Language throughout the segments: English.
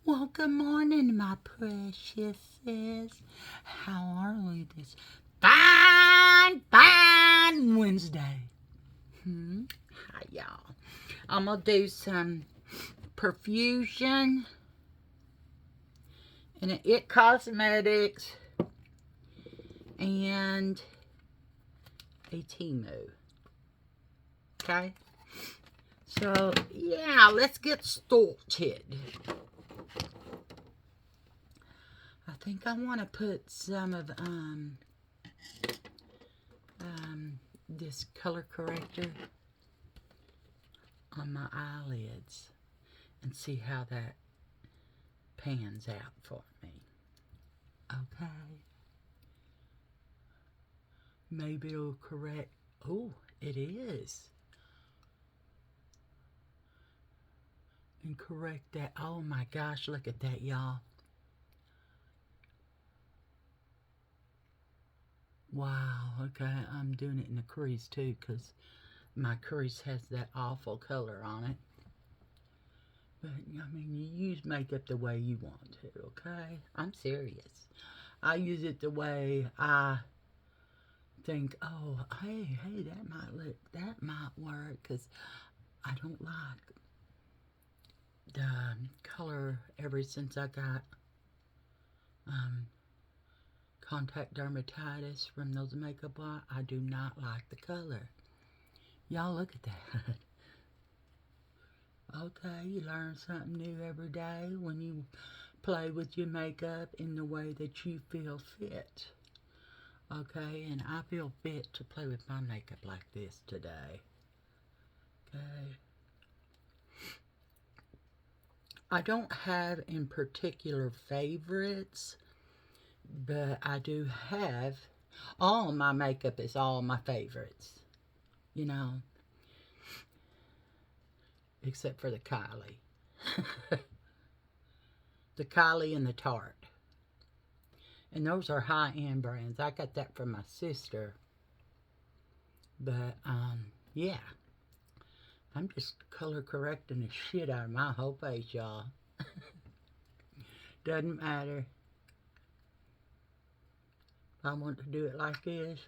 Well, good morning, my preciouses. How are we this fine Wednesday? Hi, y'all. I'm going to do some perfusion and It Cosmetics and a Timu. Okay? So, yeah, let's get started. I think I want to put some of this color corrector on my eyelids and see how that pans out for me. Okay. Maybe it'll correct. Oh, it is. And correct that. Oh my gosh, look at that, y'all. Wow. Okay, I'm doing it in the crease too because my crease has that awful color on it. But, I mean, you use makeup the way you want to, okay? I'm serious. I use it the way I think, oh, hey, that might work, because I don't like the color ever since I got contact dermatitis from those makeup art. I do not like the color. Y'all look at that. Okay, you learn something new every day when you play with your makeup in the way that you feel fit. Okay, and I feel fit to play with my makeup like this today. Okay. I don't have in particular favorites, but I do have all my makeup is all my favorites, you know, except for the Kylie. The Kylie and the Tarte. And those are high-end brands. I got that from my sister. But, yeah. I'm just color correcting the shit out of my whole face, y'all. Doesn't matter. If I want to do it like this,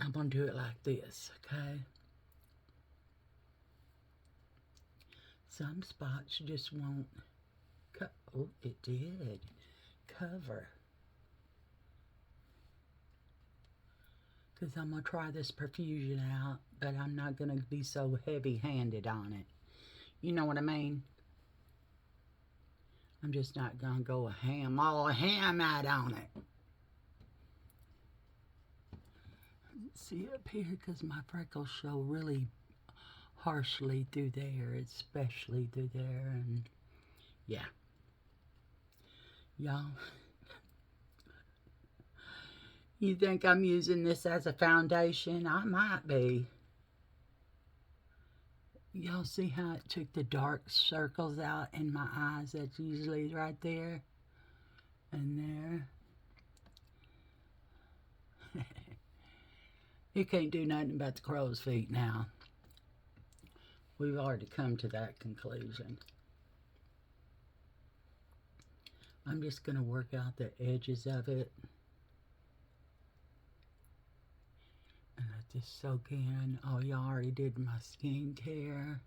I'm going to do it like this, okay? Some spots just won't oh, it did cover. Because I'm going to try this perfusion out, but I'm not going to be so heavy-handed on it. You know what I mean? I'm just not going to go all ham out on it. See up here, because my freckles show really harshly through there, especially through there, and yeah. Y'all, you think I'm using this as a foundation? I might be. Y'all see how it took the dark circles out in my eyes? That's usually right there and there. You can't do nothing about the crow's feet now. We've already come to that conclusion. I'm just going to work out the edges of it. And let this soak in. Oh, y'all already did my skincare.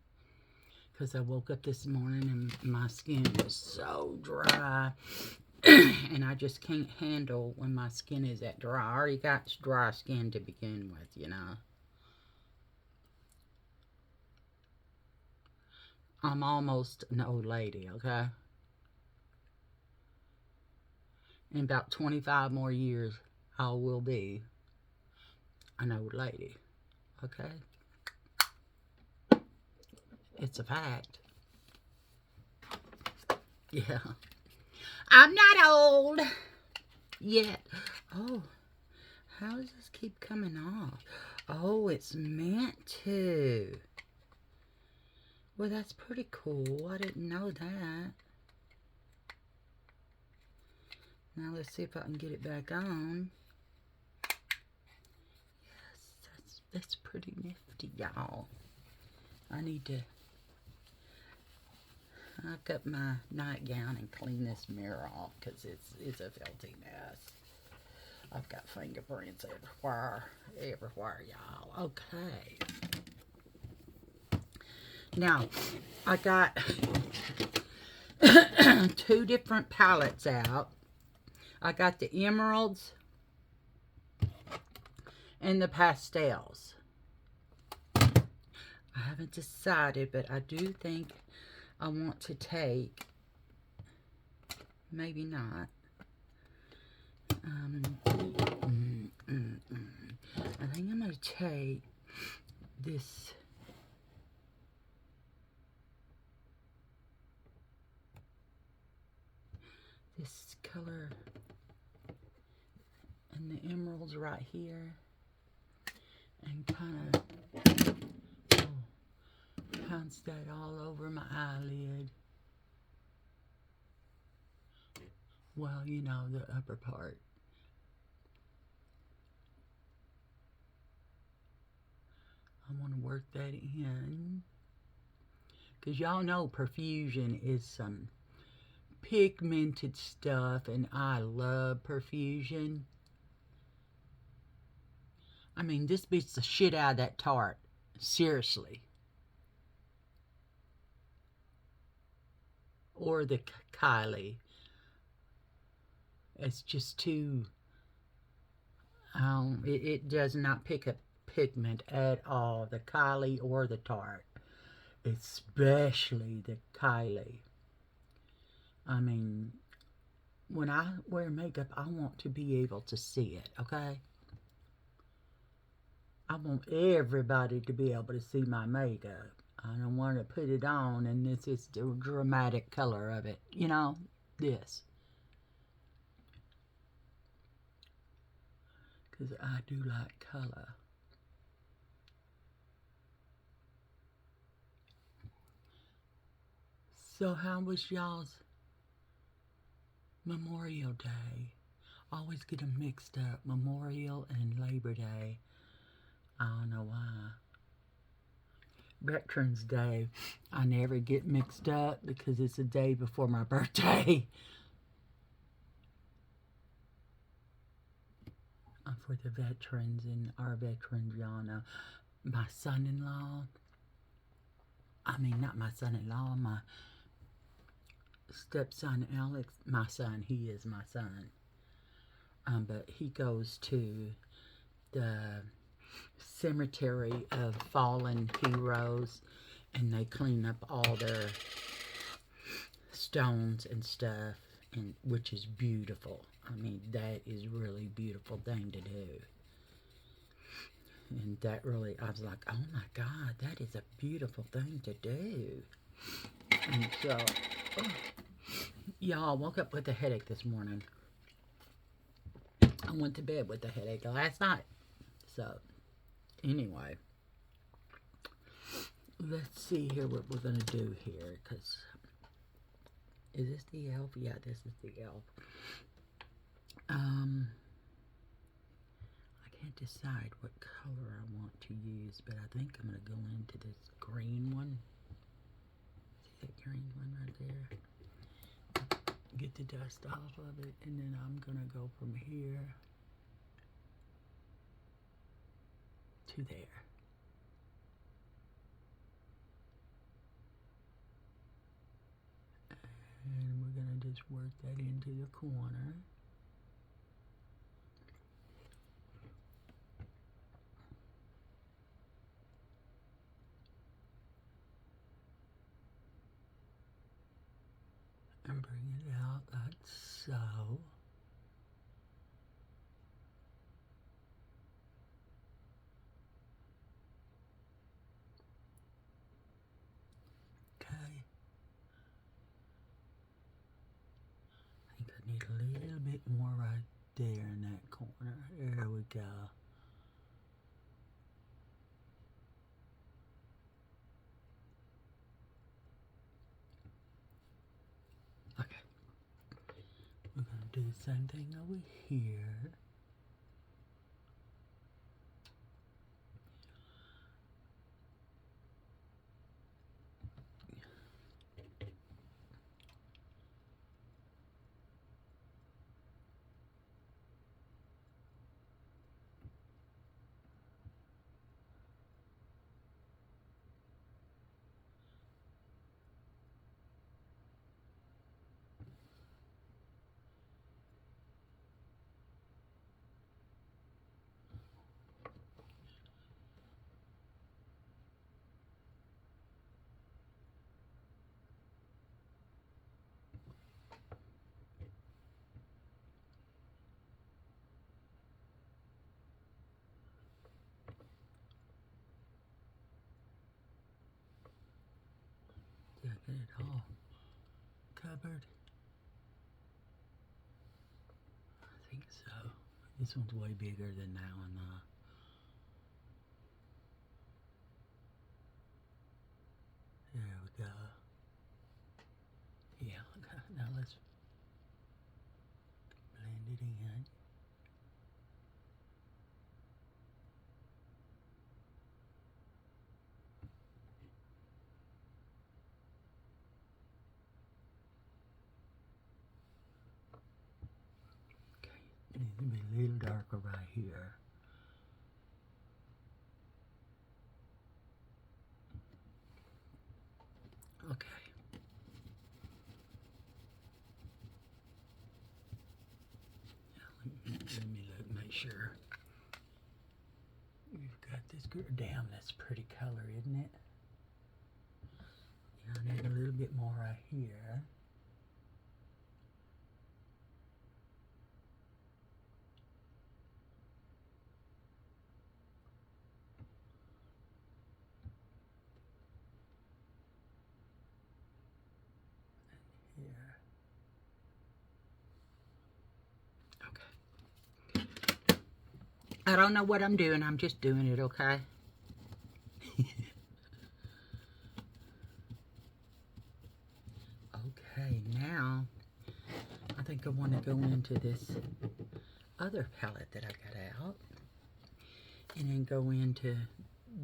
Because I woke up this morning and my skin was so dry. And I just can't handle when my skin is that dry. I already got dry skin to begin with, you know. I'm almost an old lady, okay? In about 25 more years, I will be an old lady, okay? It's a fact. Yeah. I'm not old yet. Oh, how does this keep coming off? Oh, it's meant to. Well, that's pretty cool. I didn't know that. Now let's see if I can get it back on. Yes, that's pretty nifty, y'all. I knock up my nightgown and clean this mirror off because it's a filthy mess. I've got fingerprints everywhere, y'all. Okay. Now, I got 2 different palettes out. I got the emeralds and the pastels. I haven't decided, but I do think I want to take, maybe not. I think I'm going to take this color and the emeralds right here and kind of pounce that all over my eyelid. Well, you know, the upper part. I want to work that in. Because y'all know perfusion is some pigmented stuff, and I love perfusion. I mean, this beats the shit out of that Tarte. Seriously. Or the Kylie. It's just too... it does not pick up pigment at all. The Kylie or the Tarte. Especially the Kylie. I mean, when I wear makeup, I want to be able to see it, okay? I want everybody to be able to see my makeup. I don't want to put it on and this is the dramatic color of it. You know, this. Because I do like color. So how was y'all's Memorial Day? I always get them mixed up. Memorial and Labor Day. I don't know why. Veterans Day, I never get mixed up because it's the day before my birthday. For the veterans and our veterans, y'all know. My son-in-law, I mean, not my son-in-law, my stepson Alex, my son, he is my son. But he goes to the cemetery of fallen heroes and they clean up all their stones and stuff, and which is beautiful. I mean, that is really beautiful thing to do. And that really, I was like, oh my God, that is a beautiful thing to do. And so, y'all, woke up with a headache this morning. I went to bed with a headache last night. So, anyway, let's see here what we're going to do here. Because, is this the elf? Yeah, this is the elf. I can't decide what color I want to use, but I think I'm going to go into this green one. See that green one right there? Get the dust off of it, and then I'm going to go from here to there. And we're going to just work that into the corner. And bring it out like so. Okay. I think I need a little bit more right there in that corner. There we go. Okay. We're going to do the same thing over here. Did I get it all covered? I think so. This one's way bigger than that one though. There we go. Yeah, okay. Now let's blend it in. Okay, it needs to be a little darker right here. Okay. Let me look, make sure. We've got this good. Damn, that's pretty color, isn't it? Yeah, I need a little bit more right here. And here. Okay. I don't know what I'm doing. I'm just doing it, okay? Okay, now I think I want to go into this other palette that I got out and then go into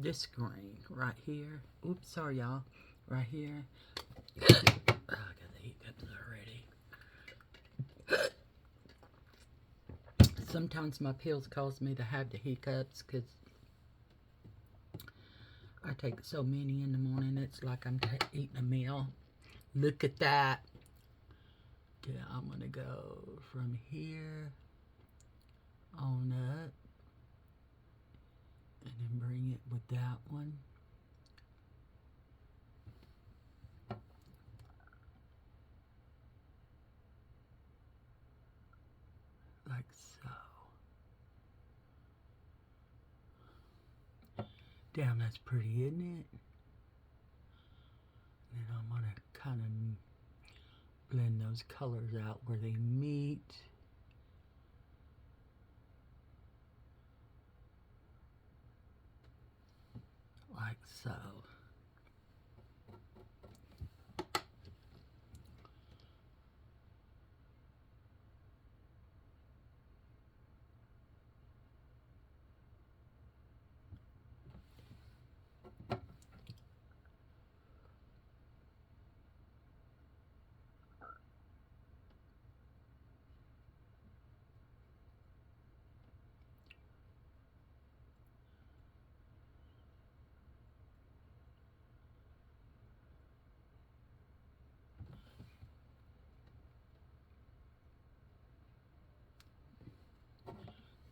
this green right here. Oops, sorry y'all. Right here. Oh, I got the hiccups already. Sometimes my pills cause me to have the hiccups because I take so many in the morning. It's like I'm eating a meal. Look at that. Okay, I'm going to go from here on up and then bring it with that one. Like so. Damn, that's pretty, isn't it? And then I'm going to kind of blend those colors out where they meet. Like so.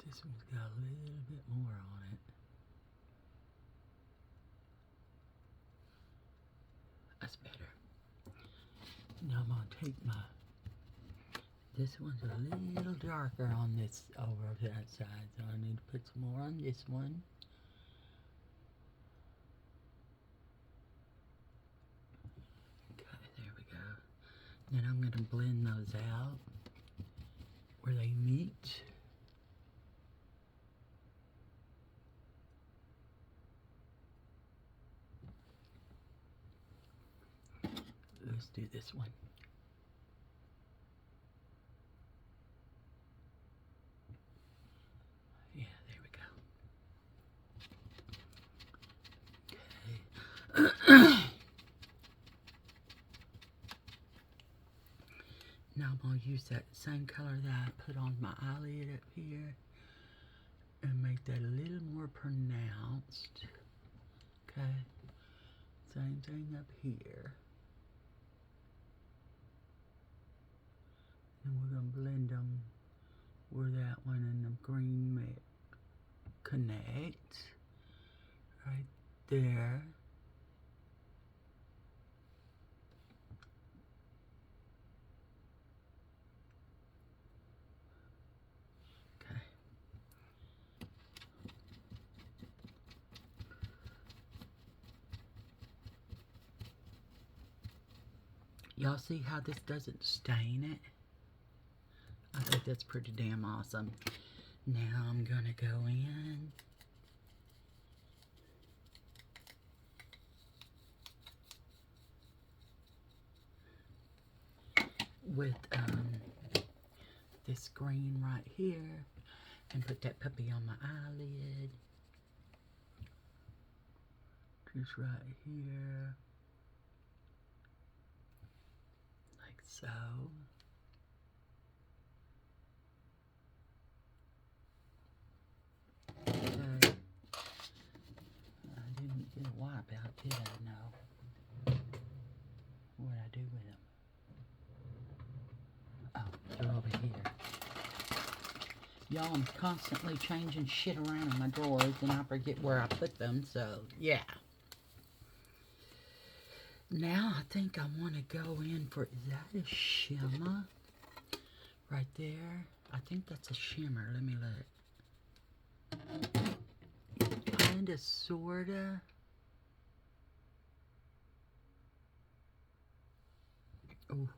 This one's got a little bit more on it. That's better. Now I'm going to take this one's a little darker on this over that side, so I need to put some more on this one. Okay, there we go. Then I'm going to blend those out where they meet. Let's do this one. Yeah, there we go. Okay. Now I'm going to use that same color that I put on my eyelid up here and make that a little more pronounced. Okay. Same thing up here. And we're going to blend them where that one and the green may connect. Right there. Okay. Y'all see how this doesn't stain it? I think that's pretty damn awesome. Now I'm gonna go in with this green right here and put that puppy on my eyelid. Just right here. Like so. Okay. I didn't get a wipe out, did I? No. What'd I do with them? Oh, they're over here. Y'all, I'm constantly changing shit around in my drawers and I forget where I put them, so yeah. Now I think I want to go in for, is that a shimmer? Right there? I think that's a shimmer. Let me look. Kinda, sorta. Oh.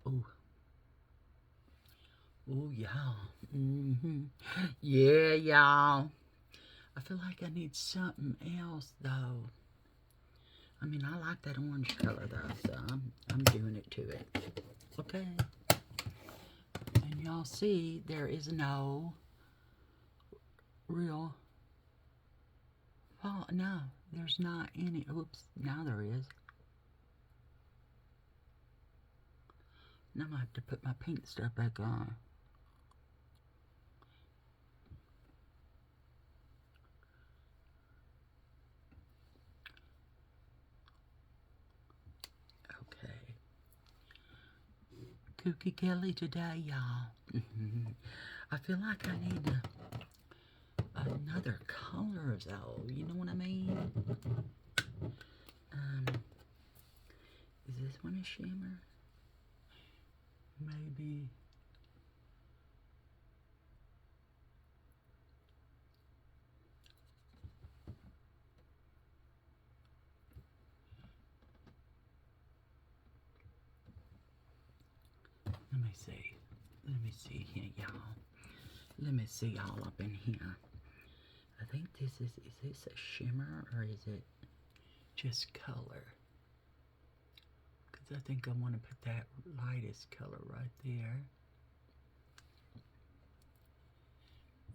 Oh. Oh, y'all. Yeah, y'all. I feel like I need something else, though. I mean, I like that orange color, though, so I'm doing it to it. Okay. And y'all see, there is no real fall. No, there's not any. Oops, now there is. Now I'm going to have to put my pink stuff back on. Okay. Kooky Kelly today, y'all. I feel like I need another color, though. You know what I mean? Is this one a shimmer? Maybe. Let me see. Let me see here, y'all. Let me see all up in here. I think this is this a shimmer or is it just color? Because I think I want to put that lightest color right there.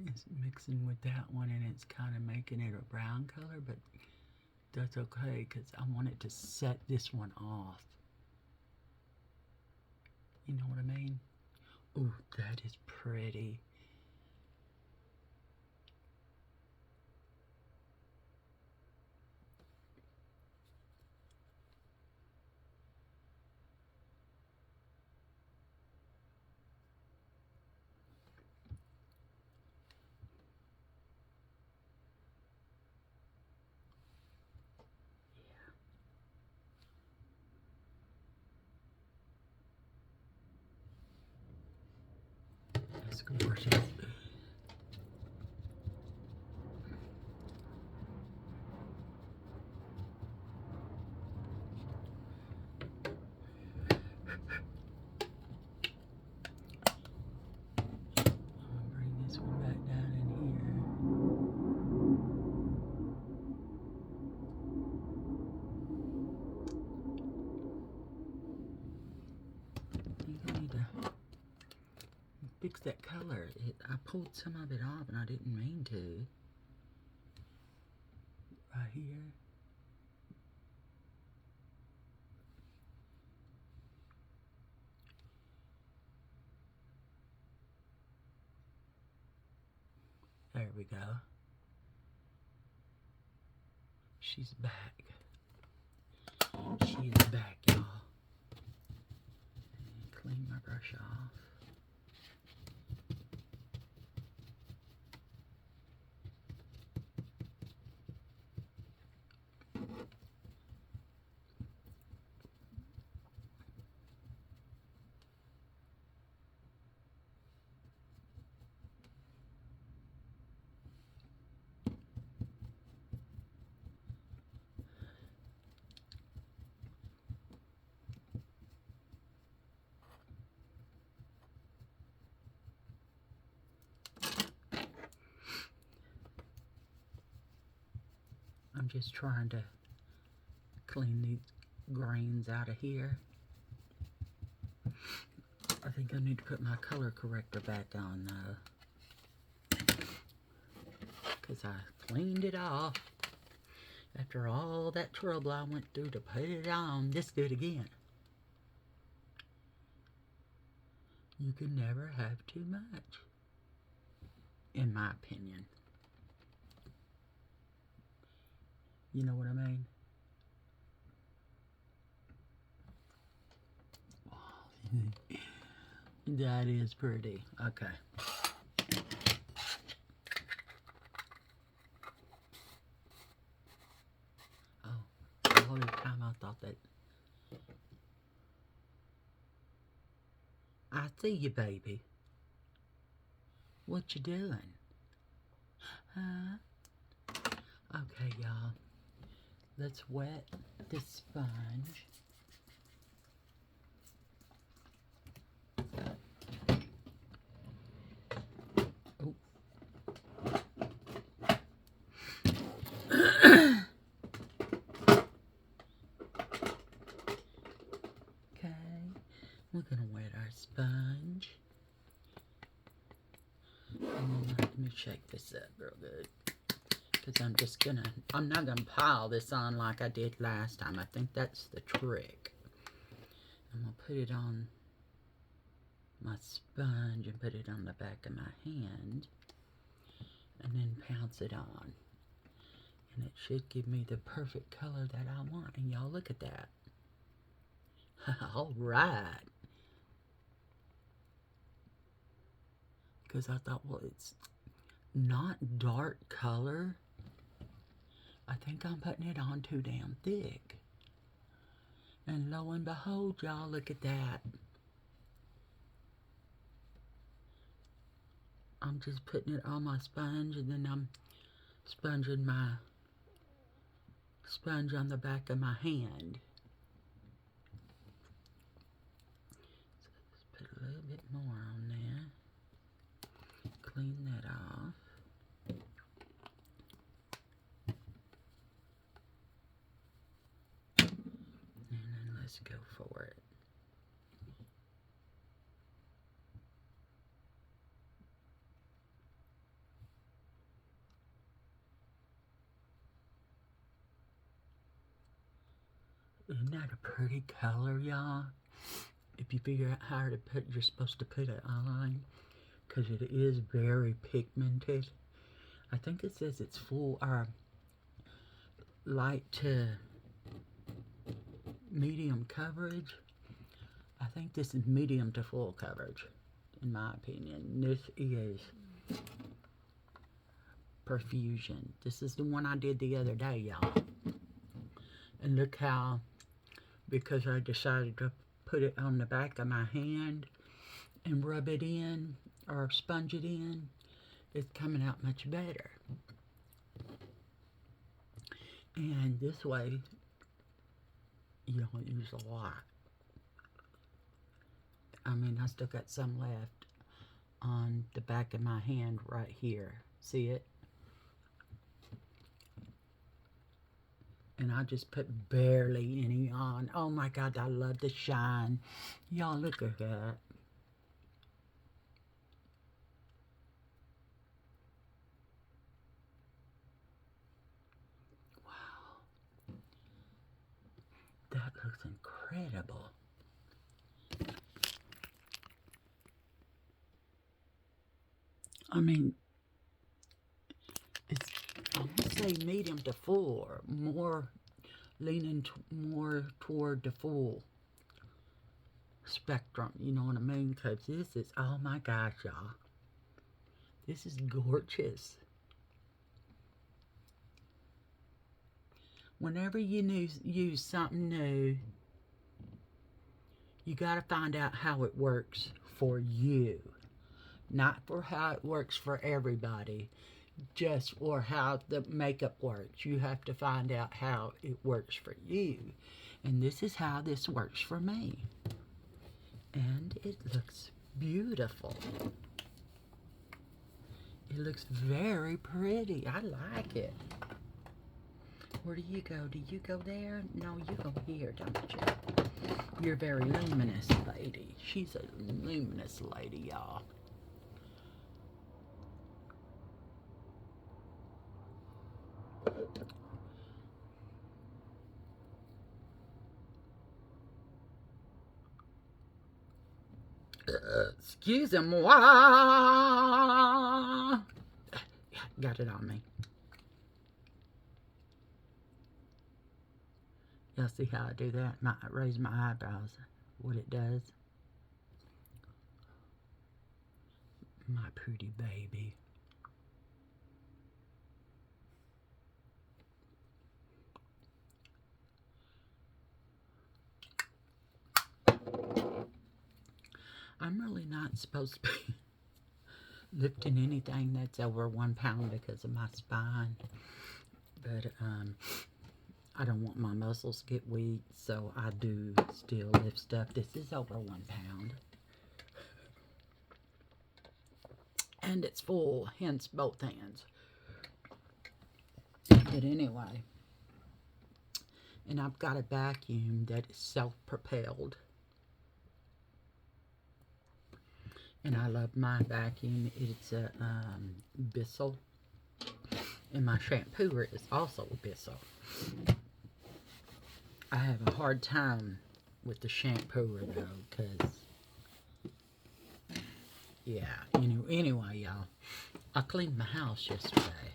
It's mixing with that one and it's kind of making it a brown color, but that's okay because I want it to set this one off. You know what I mean? Ooh, that is pretty. That's gorgeous. Fix that color. I pulled some of it off and I didn't mean to. Right here. There we go. She's back. She is back, y'all. Clean my brush off. I'm just trying to clean these grains out of here. I think I need to put my color corrector back on though, because I cleaned it off after all that trouble I went through to put it on. Just do it again. You can never have too much, in my opinion. You know what I mean? That is pretty. Okay. Oh, all the time I thought that. I see you, baby. What you doing? Huh? Okay, y'all. Let's wet this sponge. Oh. Okay, we're gonna wet our sponge. And then let me shake this up real good. Because I'm not gonna pile this on like I did last time. I think that's the trick. I'm gonna put it on my sponge and put it on the back of my hand and then pounce it on. And it should give me the perfect color that I want. And y'all look at that. All right. Because I thought, well, it's not dark color. I think I'm putting it on too damn thick. And lo and behold, y'all, look at that. I'm just putting it on my sponge, and then I'm sponging my sponge on the back of my hand. So let's put a little bit more on there. Clean that off. Let's go for it. Isn't that a pretty color, y'all? If you figure out how to put, you're supposed to put it on, because it is very pigmented. I think it says it's full, or light to medium coverage. I think this is medium to full coverage, in my opinion. This is Perfusion. This is the one I did the other day, y'all. And look how, because I decided to put it on the back of my hand and rub it in, or sponge it in, it's coming out much better. And this way, you don't use a lot. I mean, I still got some left on the back of my hand right here. See it? And I just put barely any on. Oh my God, I love the shine. Y'all look at that. Wow. That looks incredible. I mean, it's, I would say medium to full, or more leaning more toward the full spectrum, you know what I mean? Because this is, oh my gosh, y'all. This is gorgeous. Whenever you use something new, you got to find out how it works for you. Not for how it works for everybody, just for how the makeup works. You have to find out how it works for you. And this is how this works for me. And it looks beautiful. It looks very pretty. I like it. Where do you go? Do you go there? No, you go here, don't you? You're a very luminous lady. She's a luminous lady, y'all. Excusez-moi. Got it on me. Y'all see how I do that? Raise my eyebrows. What it does. My pretty baby. I'm really not supposed to be lifting anything that's over 1 pound because of my spine. But I don't want my muscles to get weak, so I do still lift stuff. This is over 1 pound. And it's full, hence both hands. But anyway, and I've got a vacuum that is self-propelled. And I love my vacuum. It's a Bissell. And my shampooer is also a Bissell. I have a hard time with the shampooer though, because, yeah, anyway, y'all, I cleaned my house yesterday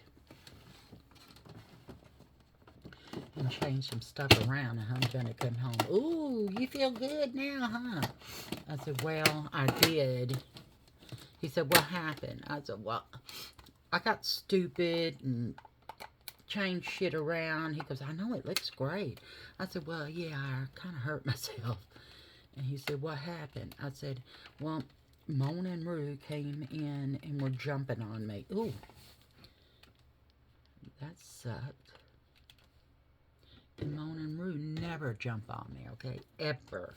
and changed some stuff around, and I'm gonna come home. Ooh, you feel good now, huh? I said, well, I did. He said, what happened? I said, well, I got stupid and changed shit around. He goes, I know it looks great. I said, well, yeah, I kind of hurt myself. And he said, what happened? I said, well, Mona and Rue came in and were jumping on me. Ooh, that sucked. And Mona and Rue never jump on me, okay? Ever.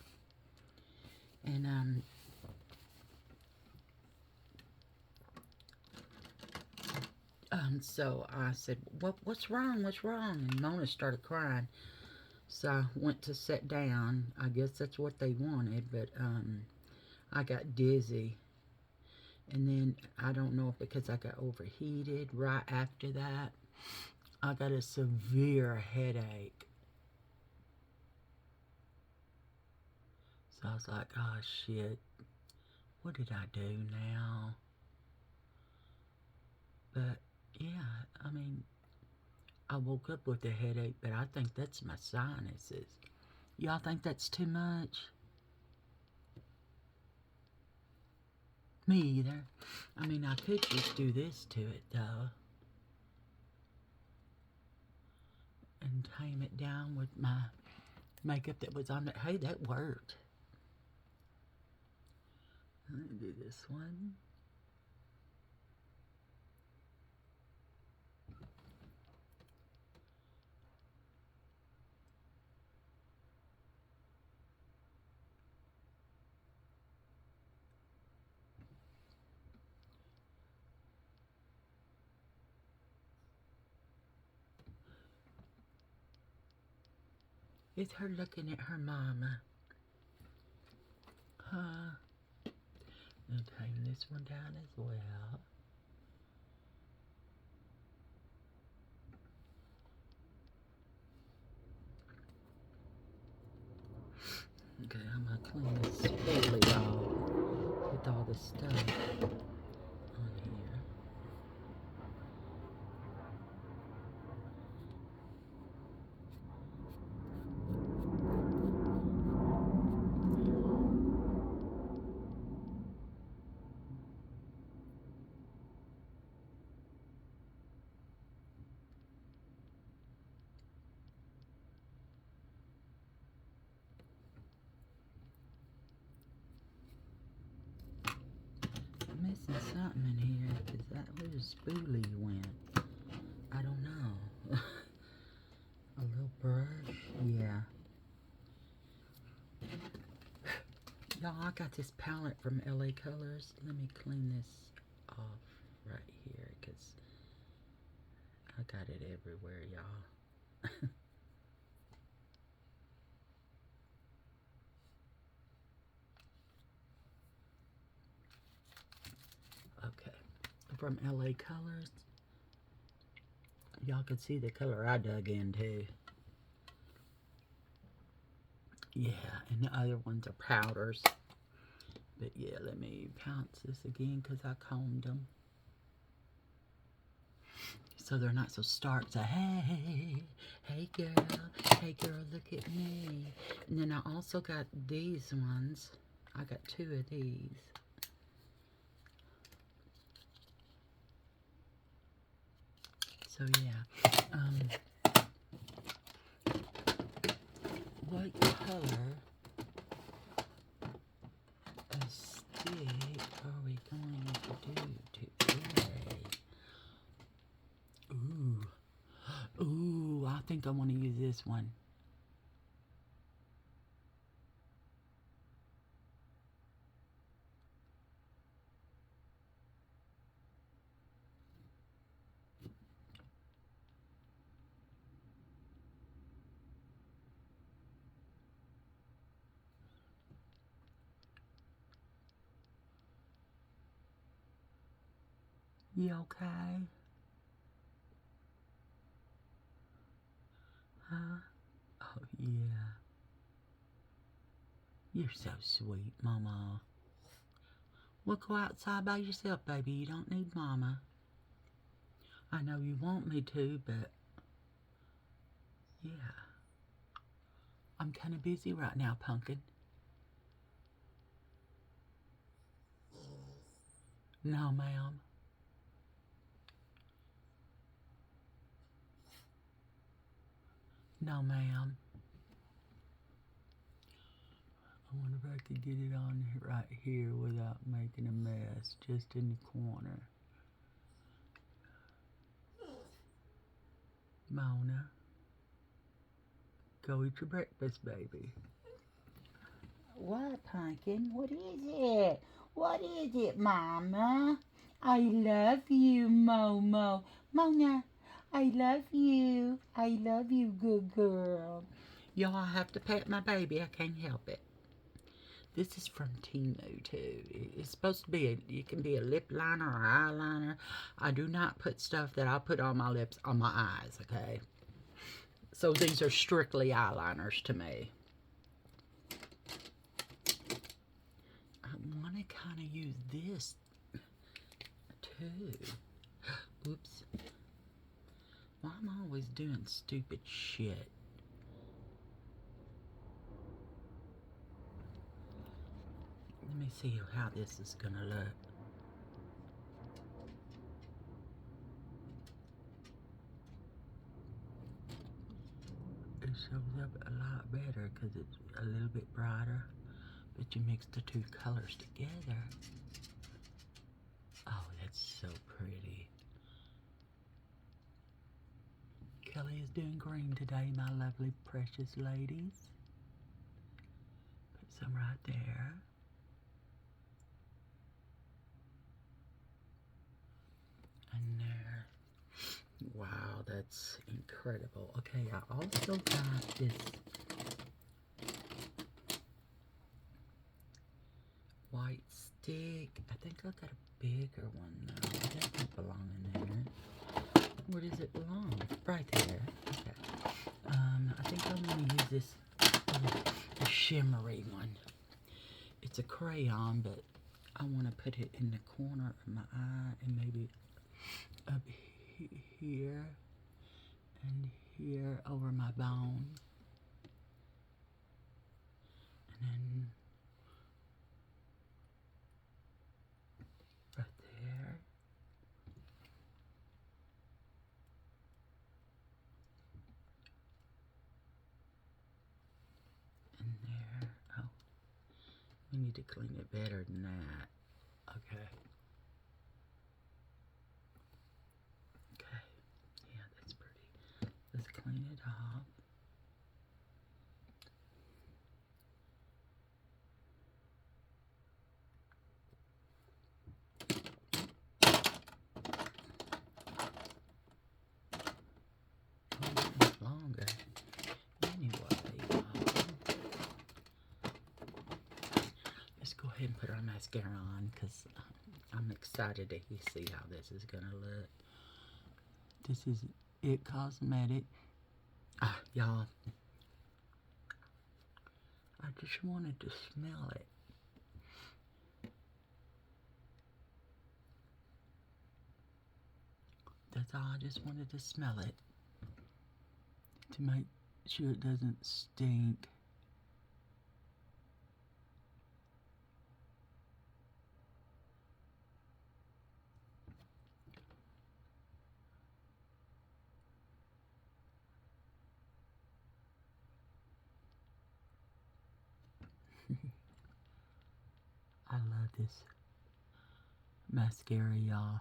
And, so I said, what's wrong? What's wrong? And Mona started crying. So I went to sit down. I guess that's what they wanted, but I got dizzy. And then I don't know if because I got overheated right after that, I got a severe headache. So I was like, oh shit, what did I do now? But yeah, I mean, I woke up with a headache, but I think that's my sinuses. Y'all think that's too much? Me either. I mean, I could just do this to it, though. And tame it down with my makeup that was on it. Hey, that worked. Let me do this one. It's her looking at her mama. Huh? And tame this one down as well. Okay, I'm gonna clean this spoolie off with all the stuff on here. I'm missing something in here. Is that where the spoolie went? I don't know. A little brush? Yeah. Y'all, I got this palette from LA Colors. Let me clean this off right here, because I got it everywhere, y'all. Okay, from LA Colors. Y'all can see the color I dug into. Yeah, and the other ones are powders. But yeah, let me pounce this again because I combed them. So they're not so stark. So, hey girl, look at me. And then I also got these ones. I got 2 of these. So yeah, what color of stick are we going to do today? Ooh, I think I want to use this one. You okay? Huh? Oh, yeah. You're so sweet, Mama. Well, go outside by yourself, baby. You don't need Mama. I know you want me to, but yeah. I'm kind of busy right now, Pumpkin. No, ma'am. No, ma'am. I wonder if I could get it on right here without making a mess, just in the corner. Mona, go eat your breakfast, baby. What, Pumpkin? What is it? What is it, Mama? I love you, Momo. Mona, I love you. I love you, good girl. Y'all, I have to pet my baby. I can't help it. This is from Temu too. It's supposed to be it can be a lip liner or eyeliner. I do not put stuff that I put on my lips on my eyes, okay? So these are strictly eyeliners to me. I want to kind of use this too. Oops. Why am I always doing stupid shit? Let me see how this is going to look. It shows up a lot better because it's a little bit brighter. But you mix the 2 colors together. Oh, that's so pretty. Kelly is doing green today, my lovely precious ladies. Put some right there. And there. Wow, that's incredible. Okay, I also got this white stick. I think I got a bigger one though. It doesn't belong in there. Where does it belong? Right there. Okay. I think I'm going to use this the shimmery one. It's a crayon, but I want to put it in the corner of my eye and maybe up here and here over my bone. And then right there. And there. Oh, we need to clean it better than that. Okay. Okay. Yeah, that's pretty. Let's clean it off. Oh, it's longer. ahead and put our mascara on because I'm excited to see how this is going to look. This is It Cosmetic. Y'all, I just wanted to smell it. That's all. I just wanted to smell it to make sure it doesn't stink. I love this mascara, y'all.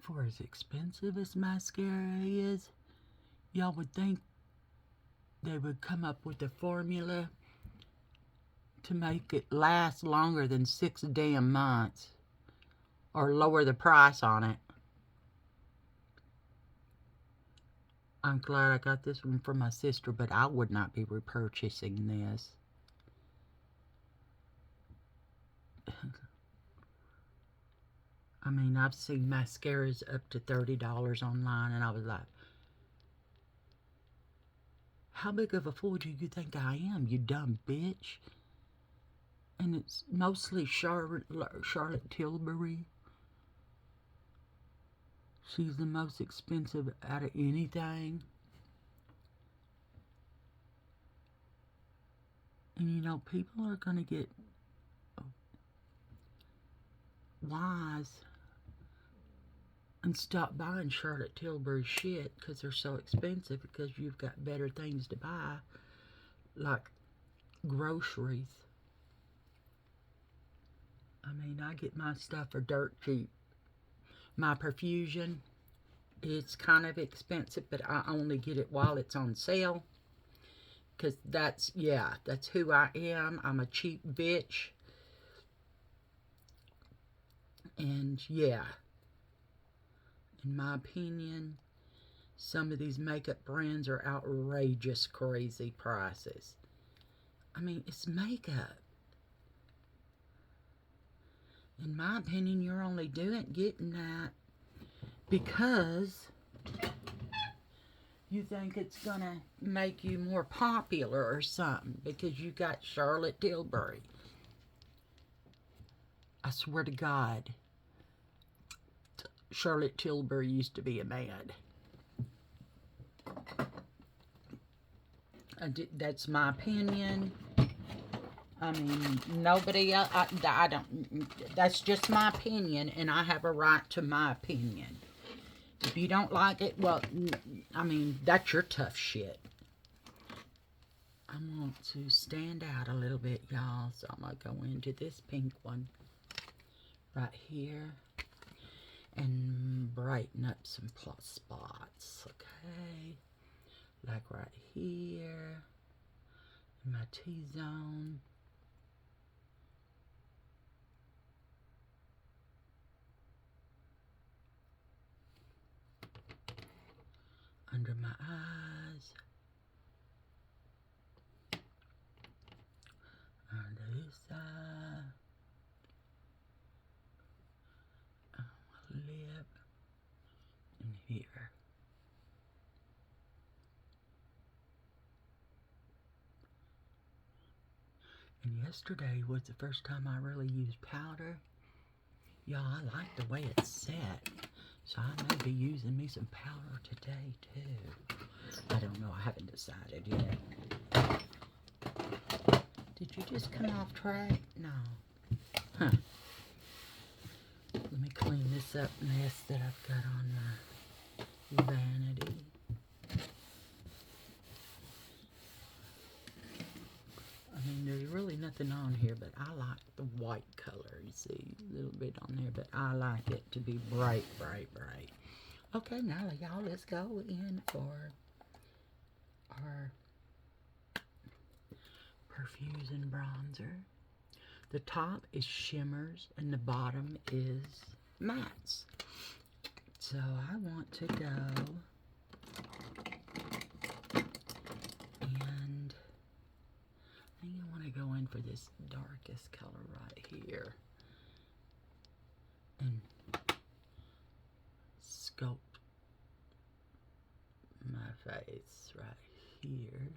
For as expensive as mascara is, y'all would think they would come up with a formula to make it last longer than 6 damn months or lower the price on it. I'm glad I got this one from my sister, but I would not be repurchasing this. I mean, I've seen mascaras up to $30 online, and I was like, how big of a fool do you think I am, you dumb bitch? And it's mostly Charlotte Tilbury. She's the most expensive out of anything. And you know, people are going to get wise and stop buying Charlotte Tilbury shit because they're so expensive, because you've got better things to buy, like groceries. I mean, I get my stuff for dirt cheap. My perfusion, it's kind of expensive, but I only get it while it's on sale. Because that's who I am. I'm a cheap bitch. And yeah, in my opinion, some of these makeup brands are outrageous, crazy prices. I mean, it's makeup. In my opinion, you're only getting that because you think it's gonna make you more popular or something because you got Charlotte Tilbury. I swear to God, Charlotte Tilbury used to be a man. That's my opinion. I mean, nobody else, I don't, that's just my opinion, and I have a right to my opinion. If you don't like it, well, I mean, that's your tough shit. I want to stand out a little bit, y'all, so I'm going to go into this pink one right here and brighten up some spots, okay? Like right here, in my T-zone. Under my eyes, under this side, on my lip, and here. And yesterday was the first time I really used powder. Y'all, I like the way it's set. So I may be using me some powder today, too. I don't know. I haven't decided yet. Did you just come off track? No. Huh. Let me clean this up mess that I've got on my vanity. I mean, there's really nothing on here, but I like the white color. You see a little bit on there, but I like it to be bright, bright, bright. Okay, now y'all, let's go in for our perfusion bronzer. The top is shimmers and the bottom is mattes. So I want to go and I think I want to go in for this darkest color right here and sculpt my face right here.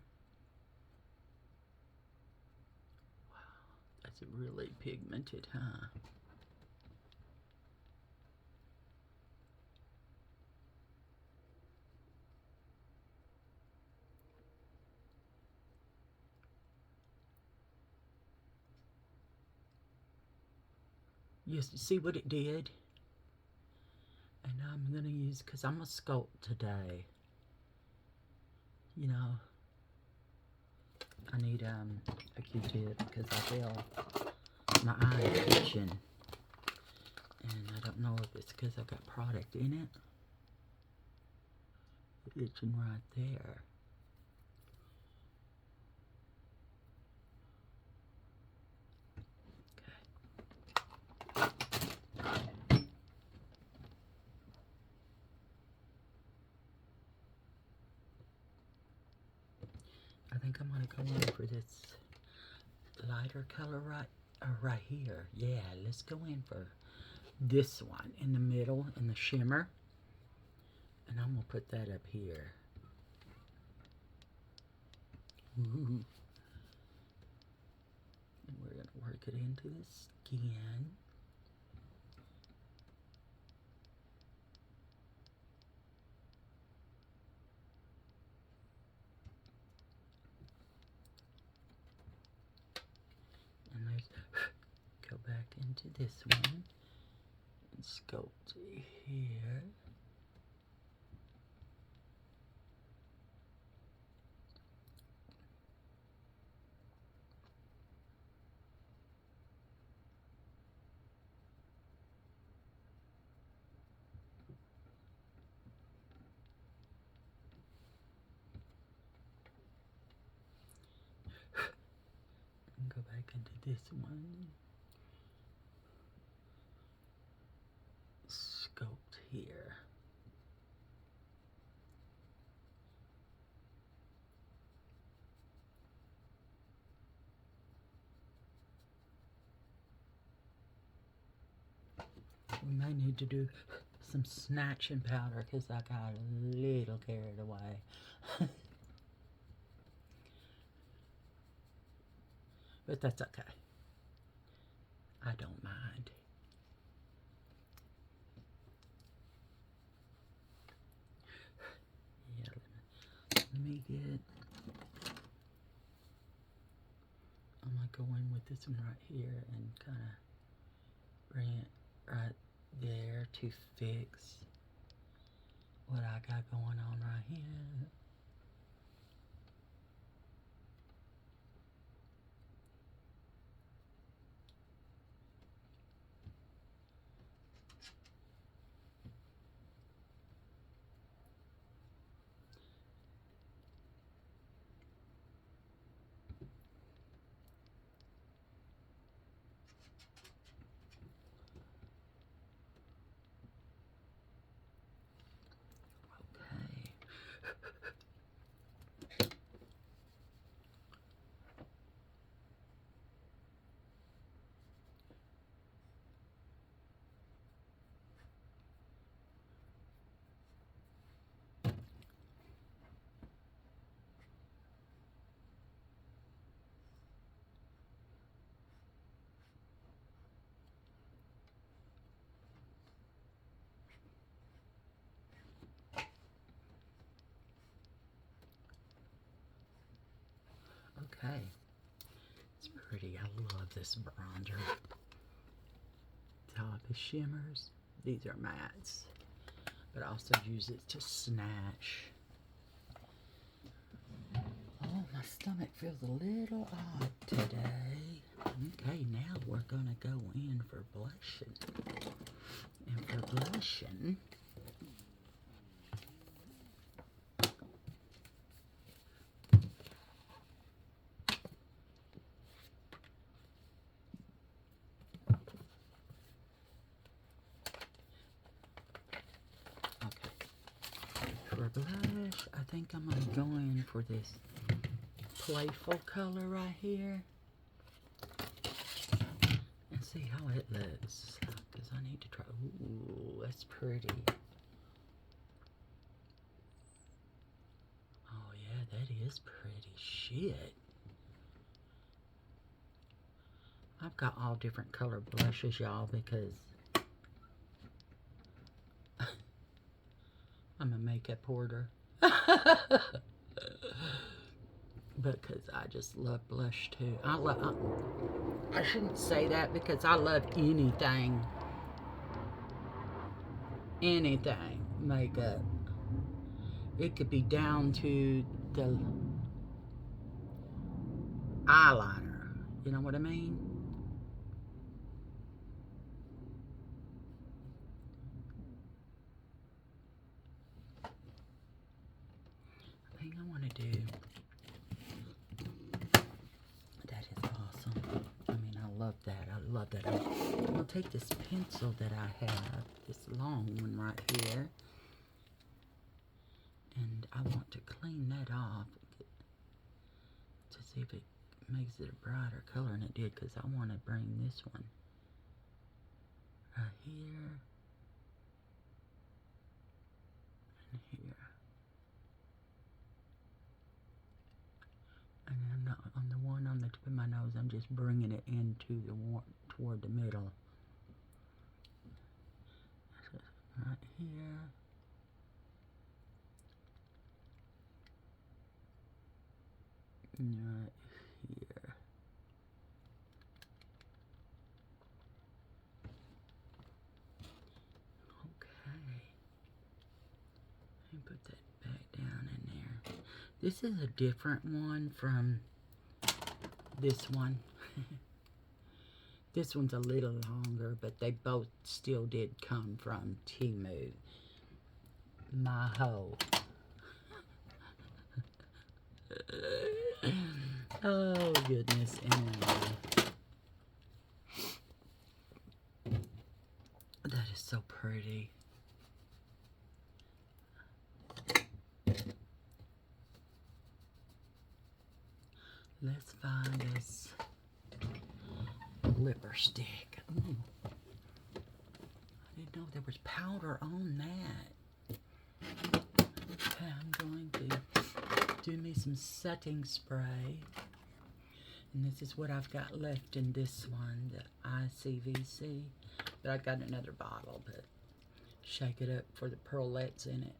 Wow, that's really pigmented, huh? You see what it did? And I'm going to use, because I'm going to sculpt today. You know, I need a Q-tip because I feel my eye itching. And I don't know if it's because I got product in it. It's itching right there. I think I'm gonna go in for this lighter color right here. Yeah, let's go in for this one in the middle in the shimmer. And I'm gonna put that up here. Ooh. And we're gonna work it into the skin. And let's go back into this one and sculpt here. And go back into this one. Sculpt here. We may need to do some snatching powder because I got a little carried away. But that's okay. I don't mind. Yeah, let me get... I'm going to go in with this one right here and kind of bring it right there to fix what I got going on right here. Okay, it's pretty. I love this bronzer. Top is shimmers. These are mattes, but I also use it to snatch. Oh, my stomach feels a little odd today. Okay, now we're gonna go in for blushing. And for blushing, For blush, I think I'm going to go in for this playful color right here. And see how it looks. Because I need to try. Ooh, that's pretty. Oh yeah, that is pretty. Shit. I've got all different color blushes, y'all, because I'm a makeup hoarder. Because I just love blush too. I shouldn't say that because I love anything makeup. It could be down to the eyeliner. You know what I mean? I think I want to do. That is awesome. I mean, I love that. I love that. I'll take this pencil that I have, this long one right here, and I want to clean that off to see if it makes it a brighter color, and it did, because I want to bring this one right here and here. And then on the one on the tip of my nose, I'm just bringing it into the one toward the middle. So right here. And right here. Okay. Let me put that back down in there. This is a different one from this one. This one's a little longer, but they both still did come from Temu. My hoe. Oh, goodness. Anyway. That is so pretty. Let's find us lipper stick. Ooh. I didn't know there was powder on that. Okay, I'm going to do me some setting spray. And this is what I've got left in this one, the ICVC. But I've got another bottle, but shake it up for the pearlettes in it.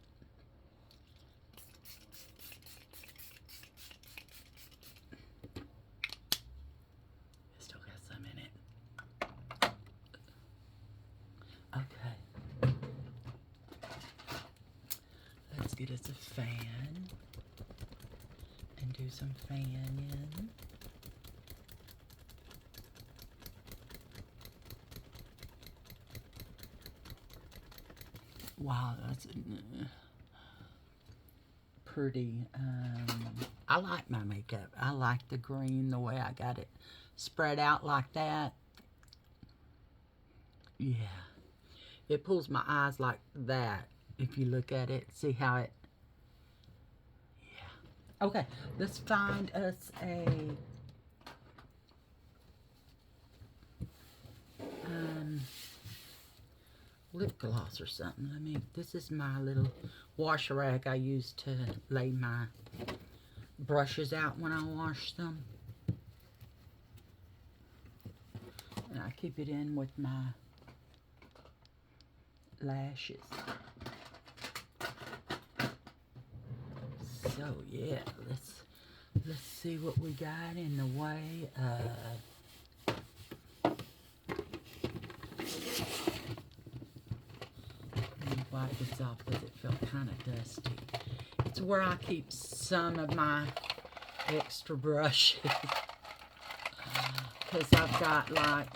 Still got some in it. Okay. Let's get us a fan and do some fanning. Wow, that's pretty. I like my makeup. I like the green, the way I got it spread out like that. Yeah. It pulls my eyes like that. If you look at it, see how it. Yeah. Okay, let's find us a lip gloss or something. I mean, this is my little wash rag I use to lay my brushes out when I wash them. And I keep it in with my lashes. So yeah, let's see what we got in the way of. Wipe this off because it felt kind of dusty. It's where I keep some of my extra brushes. Because I've got like,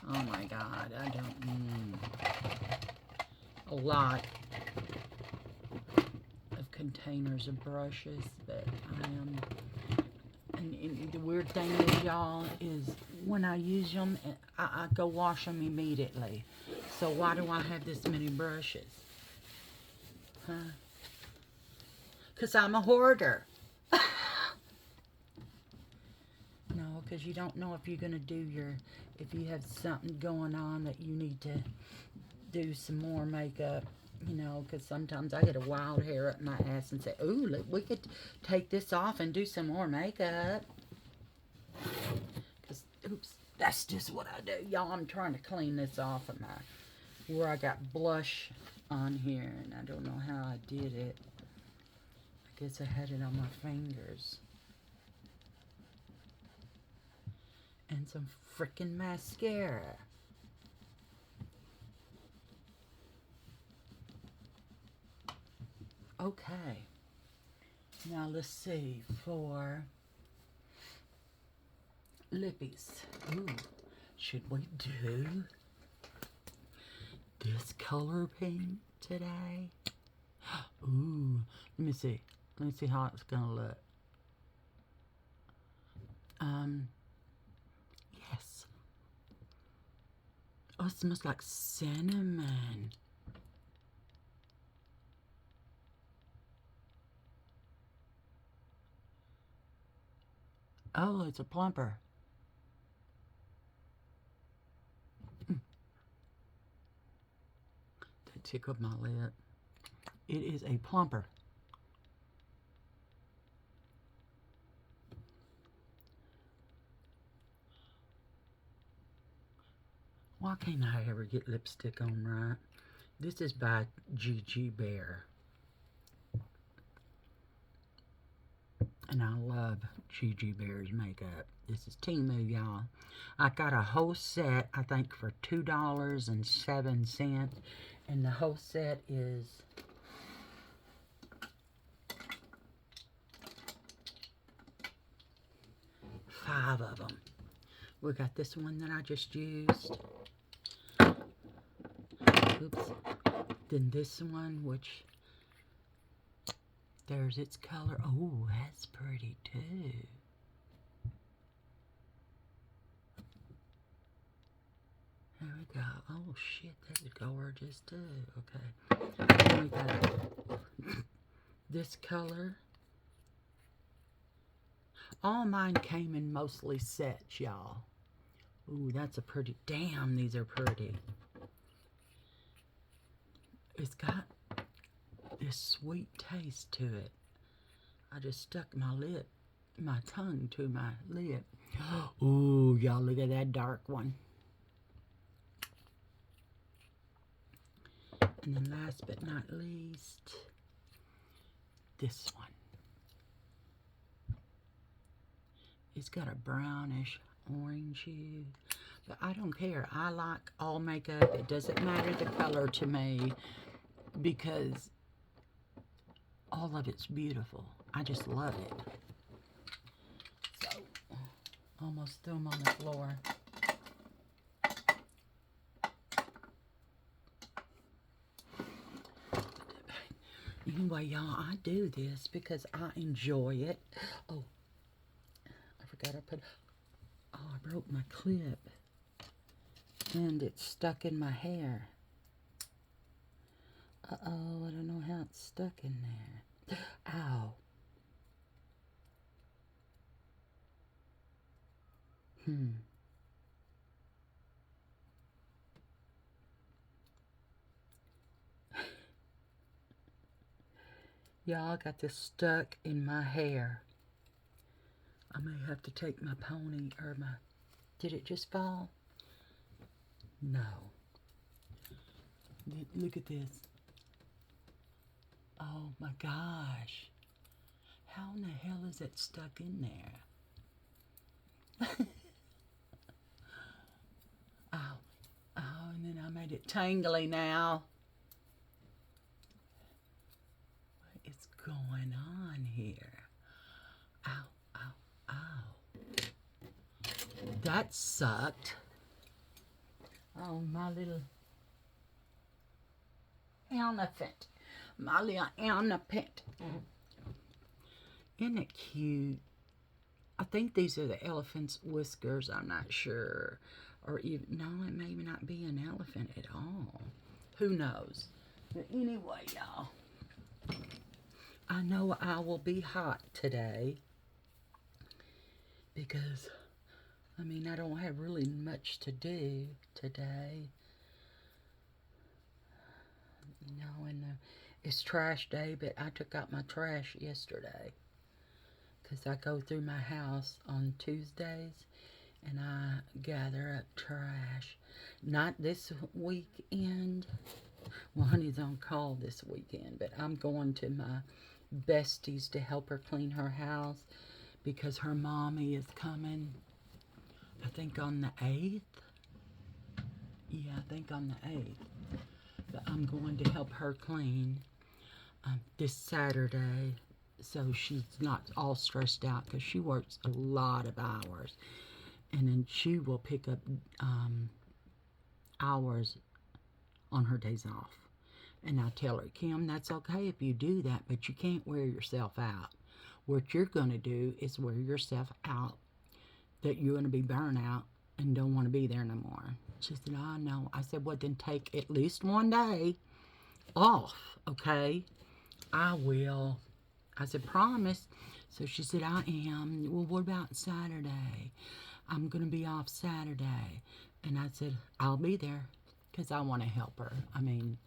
oh my God, I don't a lot of containers of brushes, but I am. And the weird thing is, y'all, is when I use them, I go wash them immediately. So why do I have this many brushes? huh? Because I'm a hoarder. No, because you don't know if you're going to do if you have something going on that you need to do some more makeup, you know, because sometimes I get a wild hair up my ass and say, ooh, look, we could take this off and do some more makeup. Because, oops, that's just what I do. Y'all, I'm trying to clean this off of where I got blush on here, and I don't know how I did it. I guess I had it on my fingers. And some freaking mascara. Okay. Now let's see for lippies. Ooh, should we do this color pink today? Ooh, let me see. Let me see how it's gonna look. Yes. Oh, it smells like cinnamon. Oh, it's a plumper. That tickled my lip. It is a plumper. Why can't I ever get lipstick on right? This is by Gigi Bear. And I love Gigi Bear's makeup. This is Temu, y'all. I got a whole set, I think, for $2.07. And the whole set is five of them. We got this one that I just used. Oops. Then this one, which there's its color. Oh, that's pretty too. There we go. Oh shit, that's gorgeous too. Okay. Then we got this color. All mine came in mostly sets, y'all. Ooh, that's a pretty. Damn, these are pretty. It's got this sweet taste to it. I just stuck my tongue to my lip. Ooh, y'all, look at that dark one. And then last but not least, this one. It's got a brownish orange hue, but I don't care. I like all makeup. It doesn't matter the color to me because all of it's beautiful. I just love it. So, almost threw them on the floor. Anyway, y'all, I do this because I enjoy it. Oh, I forgot I put... Oh, I broke my clip. And it's stuck in my hair. Uh-oh, I don't know how it's stuck in there. Ow. Y'all, got this stuck in my hair. I may have to take my pony or my... Did it just fall? No. Look at this. Oh my gosh. How in the hell is it stuck in there? Oh, and then I made it tangly now. What is going on here? Ow, ow, ow. That sucked. Oh, my little elephant. My little elephant. Isn't it cute? I think these are the elephant's whiskers. I'm not sure. Or even, no, it may not be an elephant at all. Who knows? But anyway, y'all. I know I will be hot today because, I mean, I don't have really much to do today. You know, and it's trash day, but I took out my trash yesterday because I go through my house on Tuesdays and I gather up trash. Not this weekend. Well, honey's on call this weekend, but I'm going to my besties to help her clean her house because her mommy is coming, I think on the 8th. Yeah, I think on the 8th. But I'm going to help her clean this Saturday so she's not all stressed out because she works a lot of hours. And then she will pick up hours on her days off. And I tell her, Kim, that's okay if you do that, but you can't wear yourself out. What you're going to do is wear yourself out, that you're going to be burnt out and don't want to be there no more. She said, I know. I said, well, then take at least one day off, okay? I will. I said, promise. So she said, I am. Well, what about Saturday? I'm going to be off Saturday. And I said, I'll be there because I want to help her. I mean,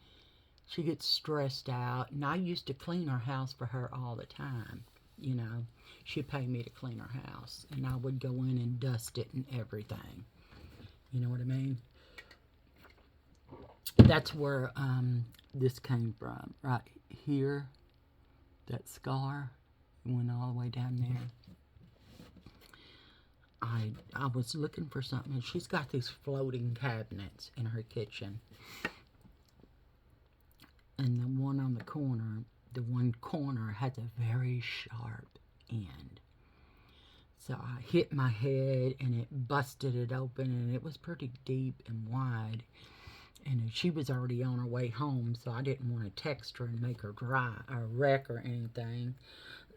she gets stressed out. And I used to clean her house for her all the time. You know, she'd pay me to clean her house. And I would go in and dust it and everything. You know what I mean? That's where this came from. Right here. That scar went all the way down there. I was looking for something, and she's got these floating cabinets in her kitchen. And the one on the one corner has a very sharp end. So I hit my head, and it busted it open, and it was pretty deep and wide. And she was already on her way home, so I didn't want to text her and make her dry or wreck or anything.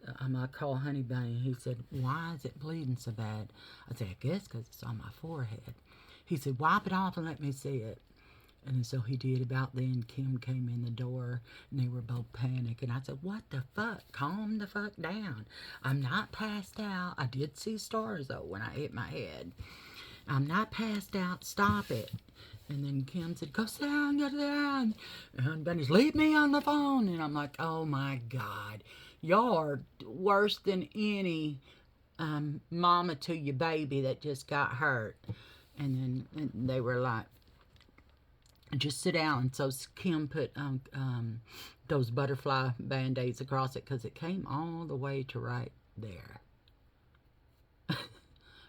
I called Honey Bunny. He said, why is it bleeding so bad? I said, I guess because it's on my forehead. He said, wipe it off and let me see it. And so he did. About then, Kim came in the door, and they were both panicking. I said, what the fuck? Calm the fuck down. I'm not passed out. I did see stars, though, when I hit my head. I'm not passed out. Stop it. And then Kim said, go sit down, go sit down. And Bunny's, leave me on the phone. And I'm like, oh, my God. Y'all are worse than any mama to your baby that just got hurt. And then they were like, just sit down. So Kim put those butterfly Band-Aids across it because it came all the way to right there.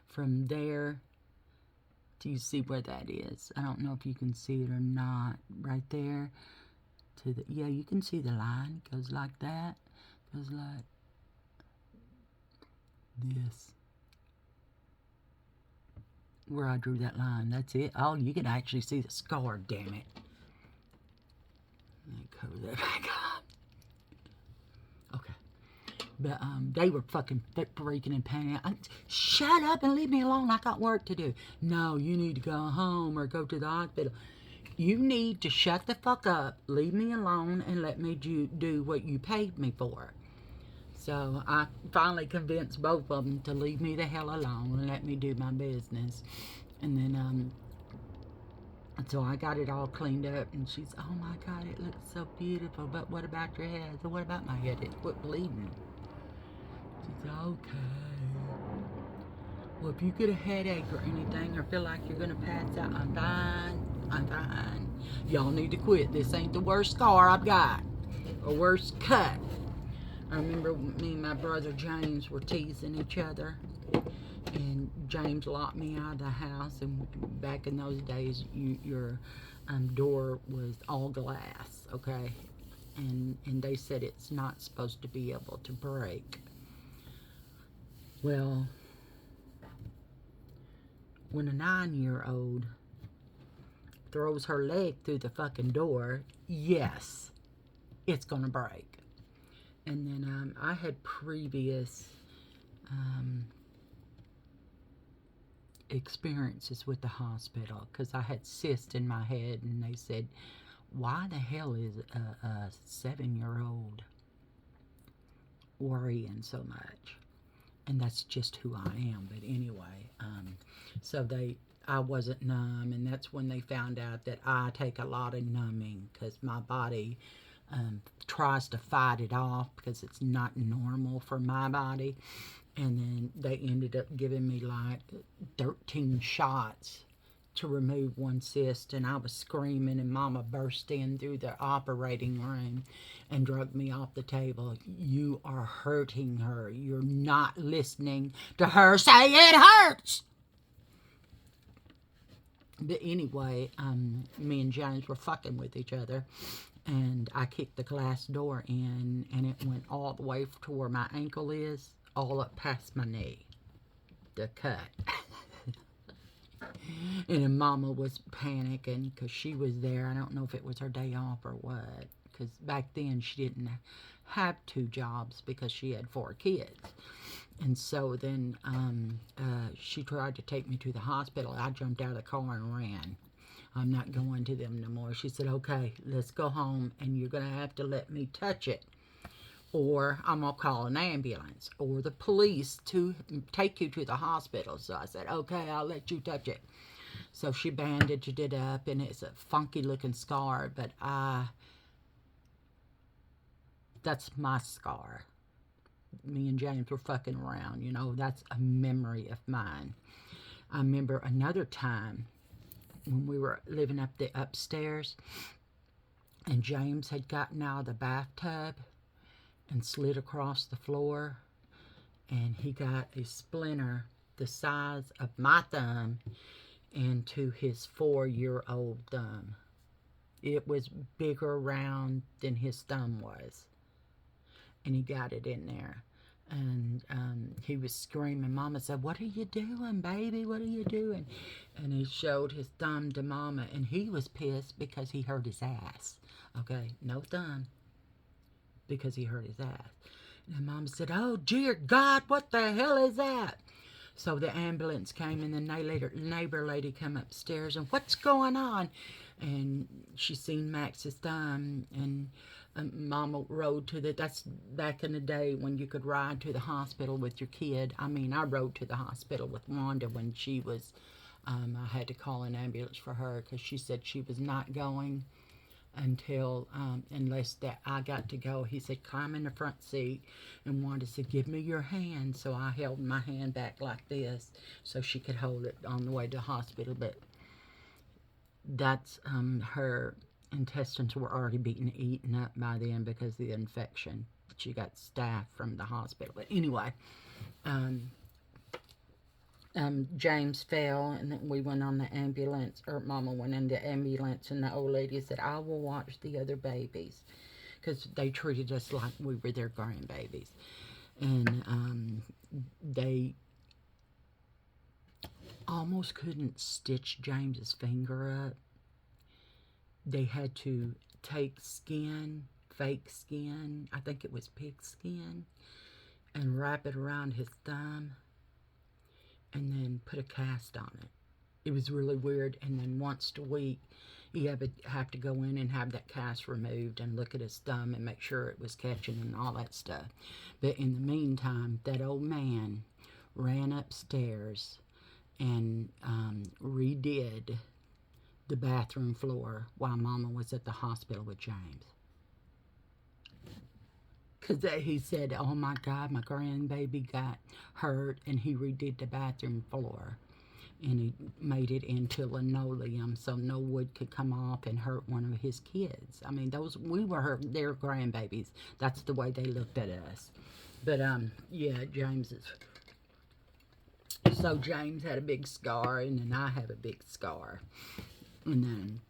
From there, do you see where that is? I don't know if you can see it or not. Right there. Yeah, you can see the line. It goes like that. Goes like this. Where I drew that line. That's it. Oh, you can actually see the scar, damn it. Let me cover that back up. Okay. But they were fucking freaking and panicking. Shut up and leave me alone. I got work to do. No, you need to go home or go to the hospital. You need to shut the fuck up, leave me alone, and let me do what you paid me for. So I finally convinced both of them to leave me the hell alone and let me do my business. And then, so I got it all cleaned up, and she's, oh my God, it looks so beautiful, but what about your head? I said, what about my head? It quit bleeding. She's, okay. Well, if you get a headache or anything or feel like you're going to pass out, I'm fine. I'm fine. Y'all need to quit. This ain't the worst scar I've got. Or worst cut. I remember me and my brother James were teasing each other. And James locked me out of the house. And back in those days, your door was all glass, okay? And they said it's not supposed to be able to break. Well, when a 9-year-old throws her leg through the fucking door, yes, it's going to break. And then I had previous experiences with the hospital because I had cysts in my head, and they said, why the hell is a 7-year-old worrying so much. And that's just who I am. But anyway, so I wasn't numb, and that's when they found out that I take a lot of numbing because my body tries to fight it off because it's not normal for my body. And then they ended up giving me like 13 shots to remove one cyst, and I was screaming, and Mama burst in through the operating room and dragged me off the table. You are hurting her. You're not listening to her say it hurts. But anyway, me and James were fucking with each other, and I kicked the glass door in, and it went all the way to where my ankle is, all up past my knee. The cut. And then Mama was panicking because she was there. I don't know if it was her day off or what, because back then she didn't have 2 jobs because she had 4 kids. And so then she tried to take me to the hospital. I jumped out of the car and ran. I'm not going to them no more. She said, okay, let's go home, and you're going to have to let me touch it, or I'm going to call an ambulance or the police to take you to the hospital. So I said, okay, I'll let you touch it. So she bandaged it up, and it's a funky looking scar, but that's my scar. Me and James were fucking around, you know, that's a memory of mine. I remember another time when we were living up the upstairs, and James had gotten out of the bathtub and slid across the floor, and he got a splinter the size of my thumb into his 4-year-old thumb. It was bigger round than his thumb was, and he got it in there. And he was screaming. Mama said, what are you doing, baby? What are you doing? And he showed his thumb to Mama, and he was pissed because he hurt his ass. Okay, no thumb, because he hurt his ass. And Mama said, oh, dear God, what the hell is that? So the ambulance came, and the neighbor lady come upstairs, and what's going on? And she seen Max's thumb, and Mama rode to that's back in the day when you could ride to the hospital with your kid. I mean, I rode to the hospital with Wanda when she was, I had to call an ambulance for her because she said she was not going until, unless that I got to go. He said, climb in the front seat, and Wanda said, give me your hand. So I held my hand back like this so she could hold it on the way to the hospital. But that's, her intestines were already being eaten up by then because of the infection. She got staph from the hospital. But anyway, James fell, and then we went on the ambulance, or Mama went in the ambulance, and the old lady said, I will watch the other babies, because they treated us like we were their grandbabies. And they almost couldn't stitch James's finger up. They had to take skin, fake skin, I think it was pig skin, and wrap it around his thumb, and then put a cast on it. It was really weird. And then once a week, you have to go in and have that cast removed and look at his thumb and make sure it was catching and all that stuff. But in the meantime, that old man ran upstairs and redid the bathroom floor while Mama was at the hospital with James. Because he said, oh my God, my grandbaby got hurt, and he redid the bathroom floor. And he made it into linoleum so no wood could come off and hurt one of his kids. I mean, we were their grandbabies. That's the way they looked at us. But, yeah, so James had a big scar, and then I have a big scar. And then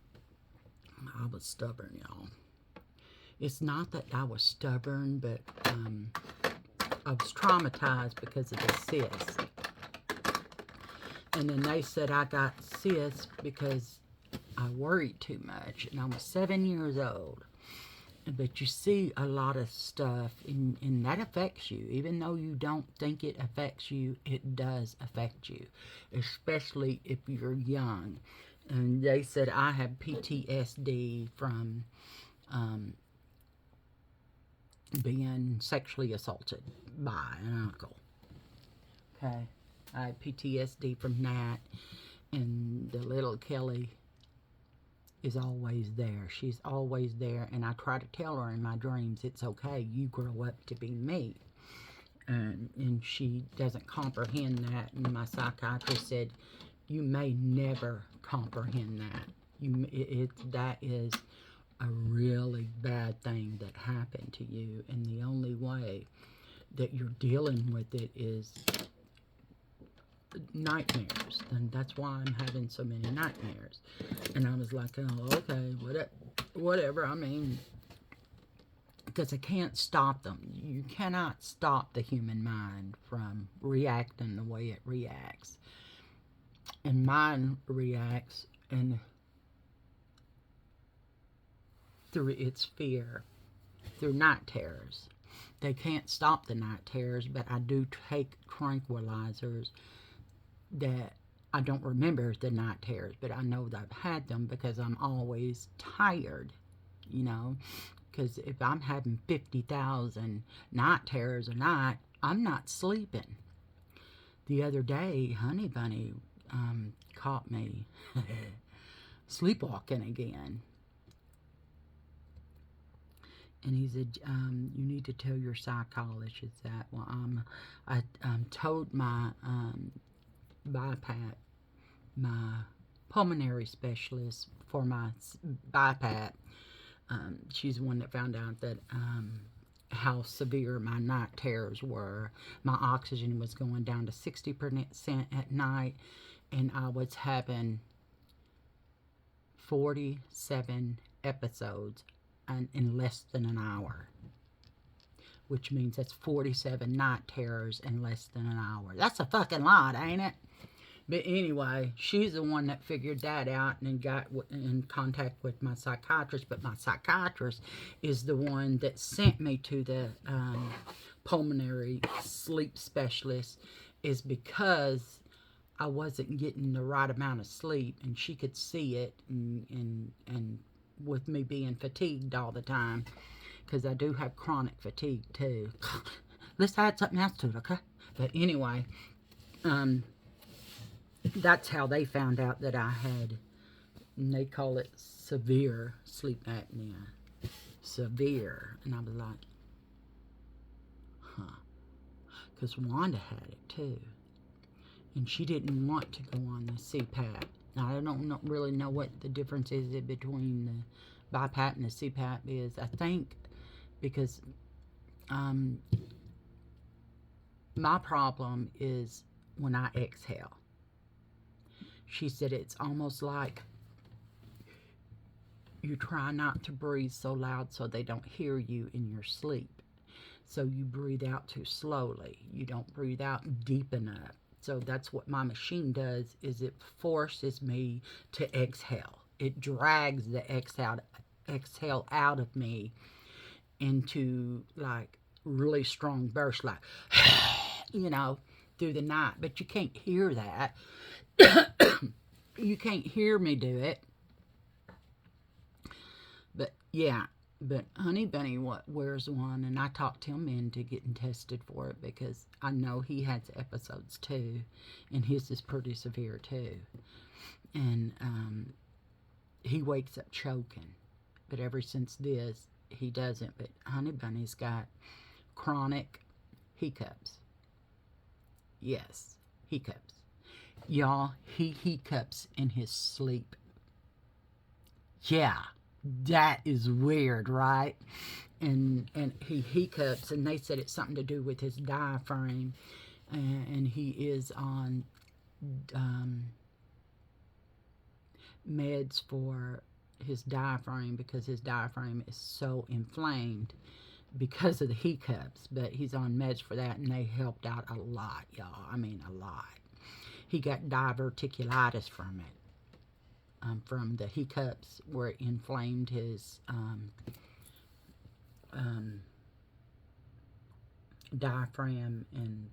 I was stubborn, y'all. It's not that I was stubborn, but I was traumatized because of the cyst. And then they said I got cyst because I worried too much, and I was 7 years old. But you see a lot of stuff, and that affects you. Even though you don't think it affects you, it does affect you, especially if you're young. And they said I have PTSD from being sexually assaulted by an uncle. Okay, I had PTSD from that, and the little Kelly is always there. She's always there, and I try to tell her in my dreams, it's okay, you grow up to be me. And she doesn't comprehend that, and my psychiatrist said, you may never comprehend that. That is a really bad thing that happened to you, and the only way that you're dealing with it is nightmares. And that's why I'm having so many nightmares. And I was like, oh, okay, whatever. I mean, because I can't stop them. You cannot stop the human mind from reacting the way it reacts. And mine reacts through its fear, through night terrors. They can't stop the night terrors, but I do take tranquilizers that I don't remember the night terrors, but I know that I've had them because I'm always tired, you know. Because if I'm having 50,000 night terrors a night, I'm not sleeping. The other day, Honey Bunny caught me sleepwalking again. And he said, you need to tell your psychologist that. Well, I told my BiPAP, my pulmonary specialist for my BiPAP. She's the one that found out that how severe my night terrors were. My oxygen was going down to 60% at night, and I was having 47 episodes in less than an hour, which means that's 47 night terrors in less than an hour. That's a fucking lot, ain't it? But anyway, she's the one that figured that out and got in contact with my psychiatrist. But my psychiatrist is the one that sent me to the pulmonary sleep specialist, is because I wasn't getting the right amount of sleep, and she could see it, and with me being fatigued all the time, because I do have chronic fatigue too. Let's add something else to it, okay? But anyway, that's how they found out that I had, and they call it severe sleep apnea. Severe. And I was like, huh. Because Wanda had it too. And she didn't want to go on the CPAP. Now, I don't really know what the difference is between the BiPAP and the CPAP is. I think because my problem is when I exhale. She said it's almost like you try not to breathe so loud so they don't hear you in your sleep. So you breathe out too slowly. You don't breathe out deep enough. So that's what my machine does, is it forces me to exhale. It drags the exhale out of me into like really strong bursts, like, you know, through the night. But you can't hear that. You can't hear me do it. But yeah, but Honey Bunny wears one, and I talked him into getting tested for it because I know he has episodes too, and his is pretty severe too. And he wakes up choking, but ever since this, he doesn't. But Honey Bunny's got chronic hiccups. Yes, hiccups. Y'all, he hiccups in his sleep. Yeah, that is weird, right? And he hiccups, and they said it's something to do with his diaphragm, and he is on meds for his diaphragm because his diaphragm is so inflamed because of the hiccups. But he's on meds for that, and they helped out a lot, y'all. I mean, a lot. He got diverticulitis from it, from the hiccups where it inflamed his diaphragm and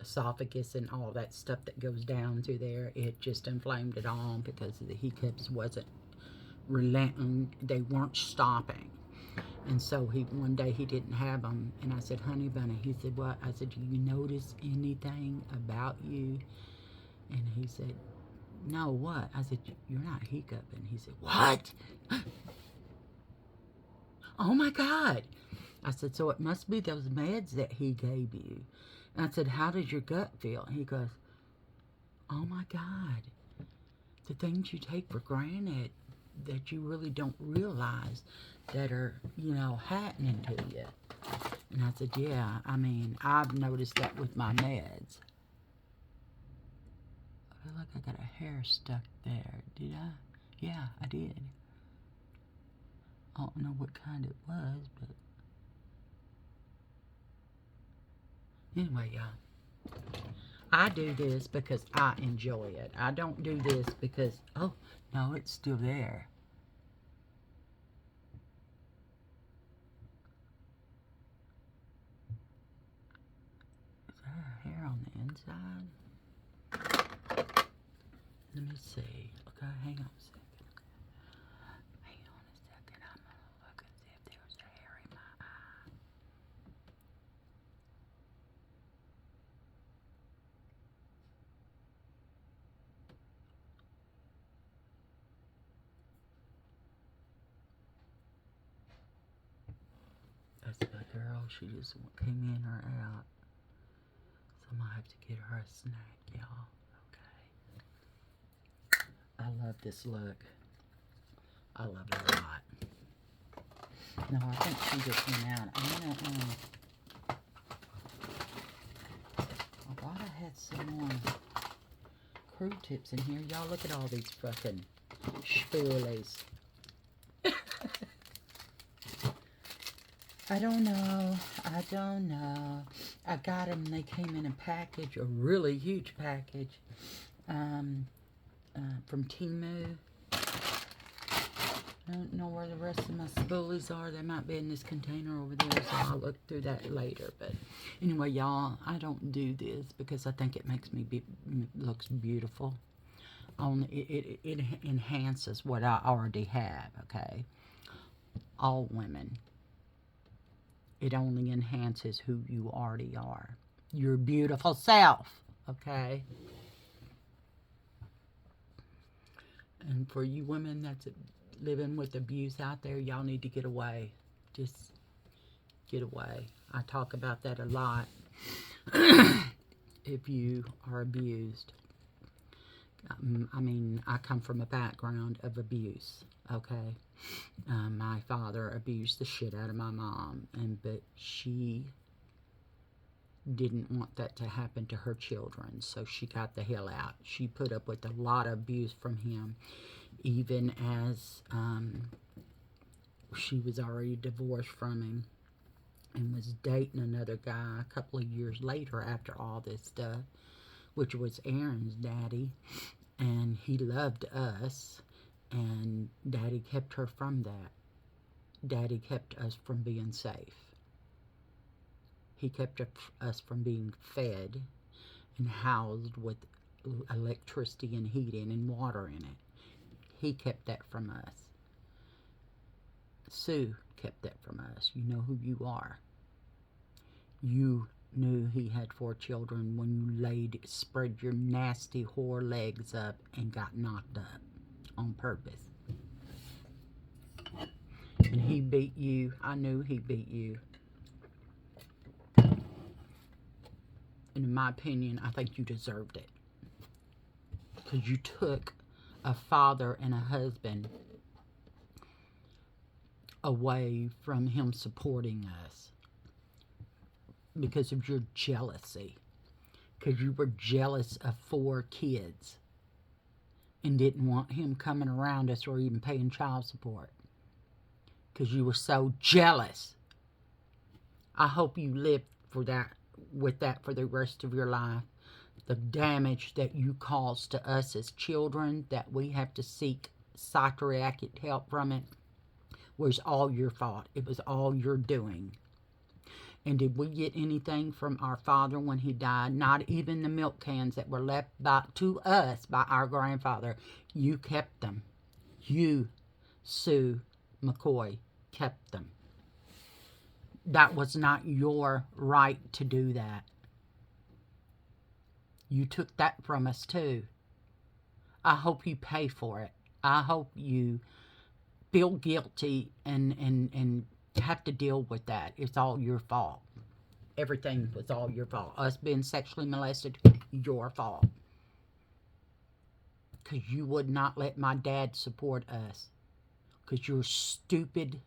esophagus and all that stuff that goes down through there. It just inflamed it all because the hiccups wasn't relenting. They weren't stopping. And so one day he didn't have them, and I said, "Honey bunny," he said, "What?" I said, "Do you notice anything about you?" And he said, "No, what?" I said, "You're not hiccuping." He said, "What?" "Oh my God." I said, "So it must be those meds that he gave you." And I said, "How does your gut feel?" And he goes, "Oh my God, the things you take for granted that you really don't realize that are, happening to you." And I said, "Yeah, I mean, I've noticed that with my meds." I feel like I got a hair stuck there. Did I? Yeah, I did. I don't know what kind it was, but anyway, y'all. I do this because I enjoy it. I don't do this because, oh, no, it's still there. Is there hair on the inside? Let me see. Okay, hang on a second. Hang on a second. I'm going to look and see if there's a hair in my eye. That's my girl. She just came in or out. So I'm going to have to get her a snack, y'all. Okay. I love this look. I love it a lot. No, I think she just went out. I'm going to, I thought I had some more crew tips in here. Y'all look at all these fucking spoolies. I don't know. I got them. They came in a package, a really huge package, from Temu. I don't know where the rest of my spoolies are. They might be in this container over there, so I'll look through that later. But anyway, y'all, I don't do this because I think it makes me looks beautiful. It enhances what I already have. Okay, all women. It only enhances who you already are. Your beautiful self. Okay. And for you women that's living with abuse out there, y'all need to get away. Just get away. I talk about that a lot. If you are abused. I mean, I come from a background of abuse, okay? My father abused the shit out of my mom, but she didn't want that to happen to her children, so she got the hell out. She put up with a lot of abuse from him, even as she was already divorced from him and was dating another guy a couple of years later after all this stuff, which was Aaron's daddy, and he loved us, and Daddy kept her from that. Daddy kept us from being safe. He kept us from being fed and housed with electricity and heating and water in it. He kept that from us. Sue kept that from us. You know who you are. You knew he had 4 children when you spread your nasty whore legs up and got knocked up on purpose. And he beat you. I knew he beat you. And in my opinion, I think you deserved it. Because you took a father and a husband away from him supporting us because of your jealousy. Because you were jealous of 4 kids and didn't want him coming around us or even paying child support. Because you were so jealous. I hope you live with that for the rest of your life. The damage that you caused to us as children, that we have to seek psychiatric help from it, was all your fault. It was all your doing. And did we get anything from our father when he died? Not even the milk cans that were left to us by our grandfather. You kept them. You, Sue McCoy, kept them. That was not your right to do that. You took that from us too. I hope you pay for it. I hope you feel guilty and have to deal with that. It's all your fault. Everything was all your fault. Us being sexually molested, your fault. Because you would not let my dad support us. Because you're stupid,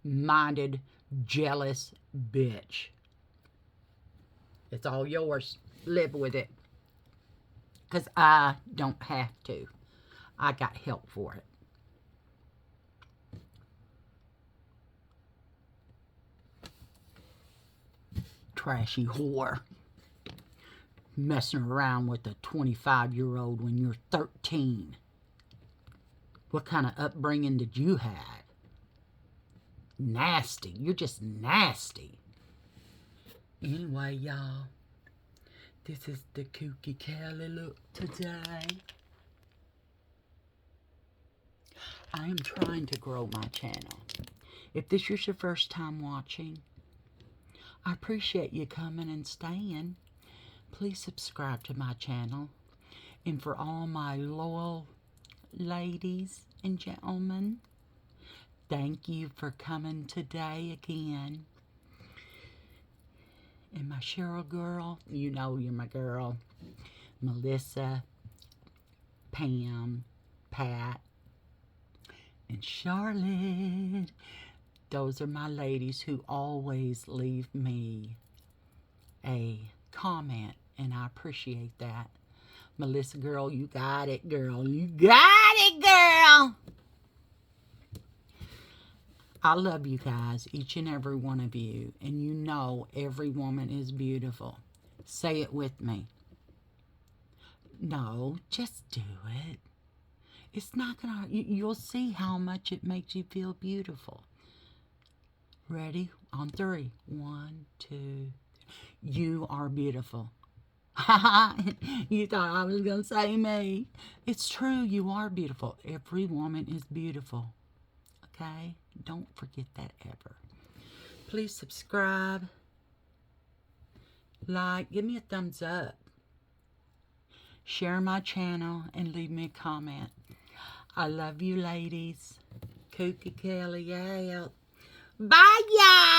minded, jealous bitch. It's all yours. Live with it. Because I don't have to. I got help for it. Trashy whore. Messing around with a 25-year-old when you're 13. What kind of upbringing did you have? Nasty. You're just nasty. Anyway, y'all, this is the Kooky Kelly look today. I am trying to grow my channel. If this is your first time watching, I appreciate you coming and staying. Please subscribe to my channel. And for all my loyal ladies and gentlemen, thank you for coming today again. And my Cheryl girl, you know you're my girl. Melissa, Pam, Pat, and Charlotte. Those are my ladies who always leave me a comment, and I appreciate that. Melissa girl, you got it, girl. You got it, girl. I love you guys, each and every one of you. And you know every woman is beautiful. Say it with me. No, just do it. It's not gonna, you'll see how much it makes you feel beautiful. Ready? On 3. 1, 2. You are beautiful. You thought I was going to say me. It's true, you are beautiful. Every woman is beautiful. Okay? Don't forget that ever. Please subscribe, like, give me a thumbs up, share my channel, and leave me a comment. I love you, ladies. Kooky Kelly out. Bye, y'all.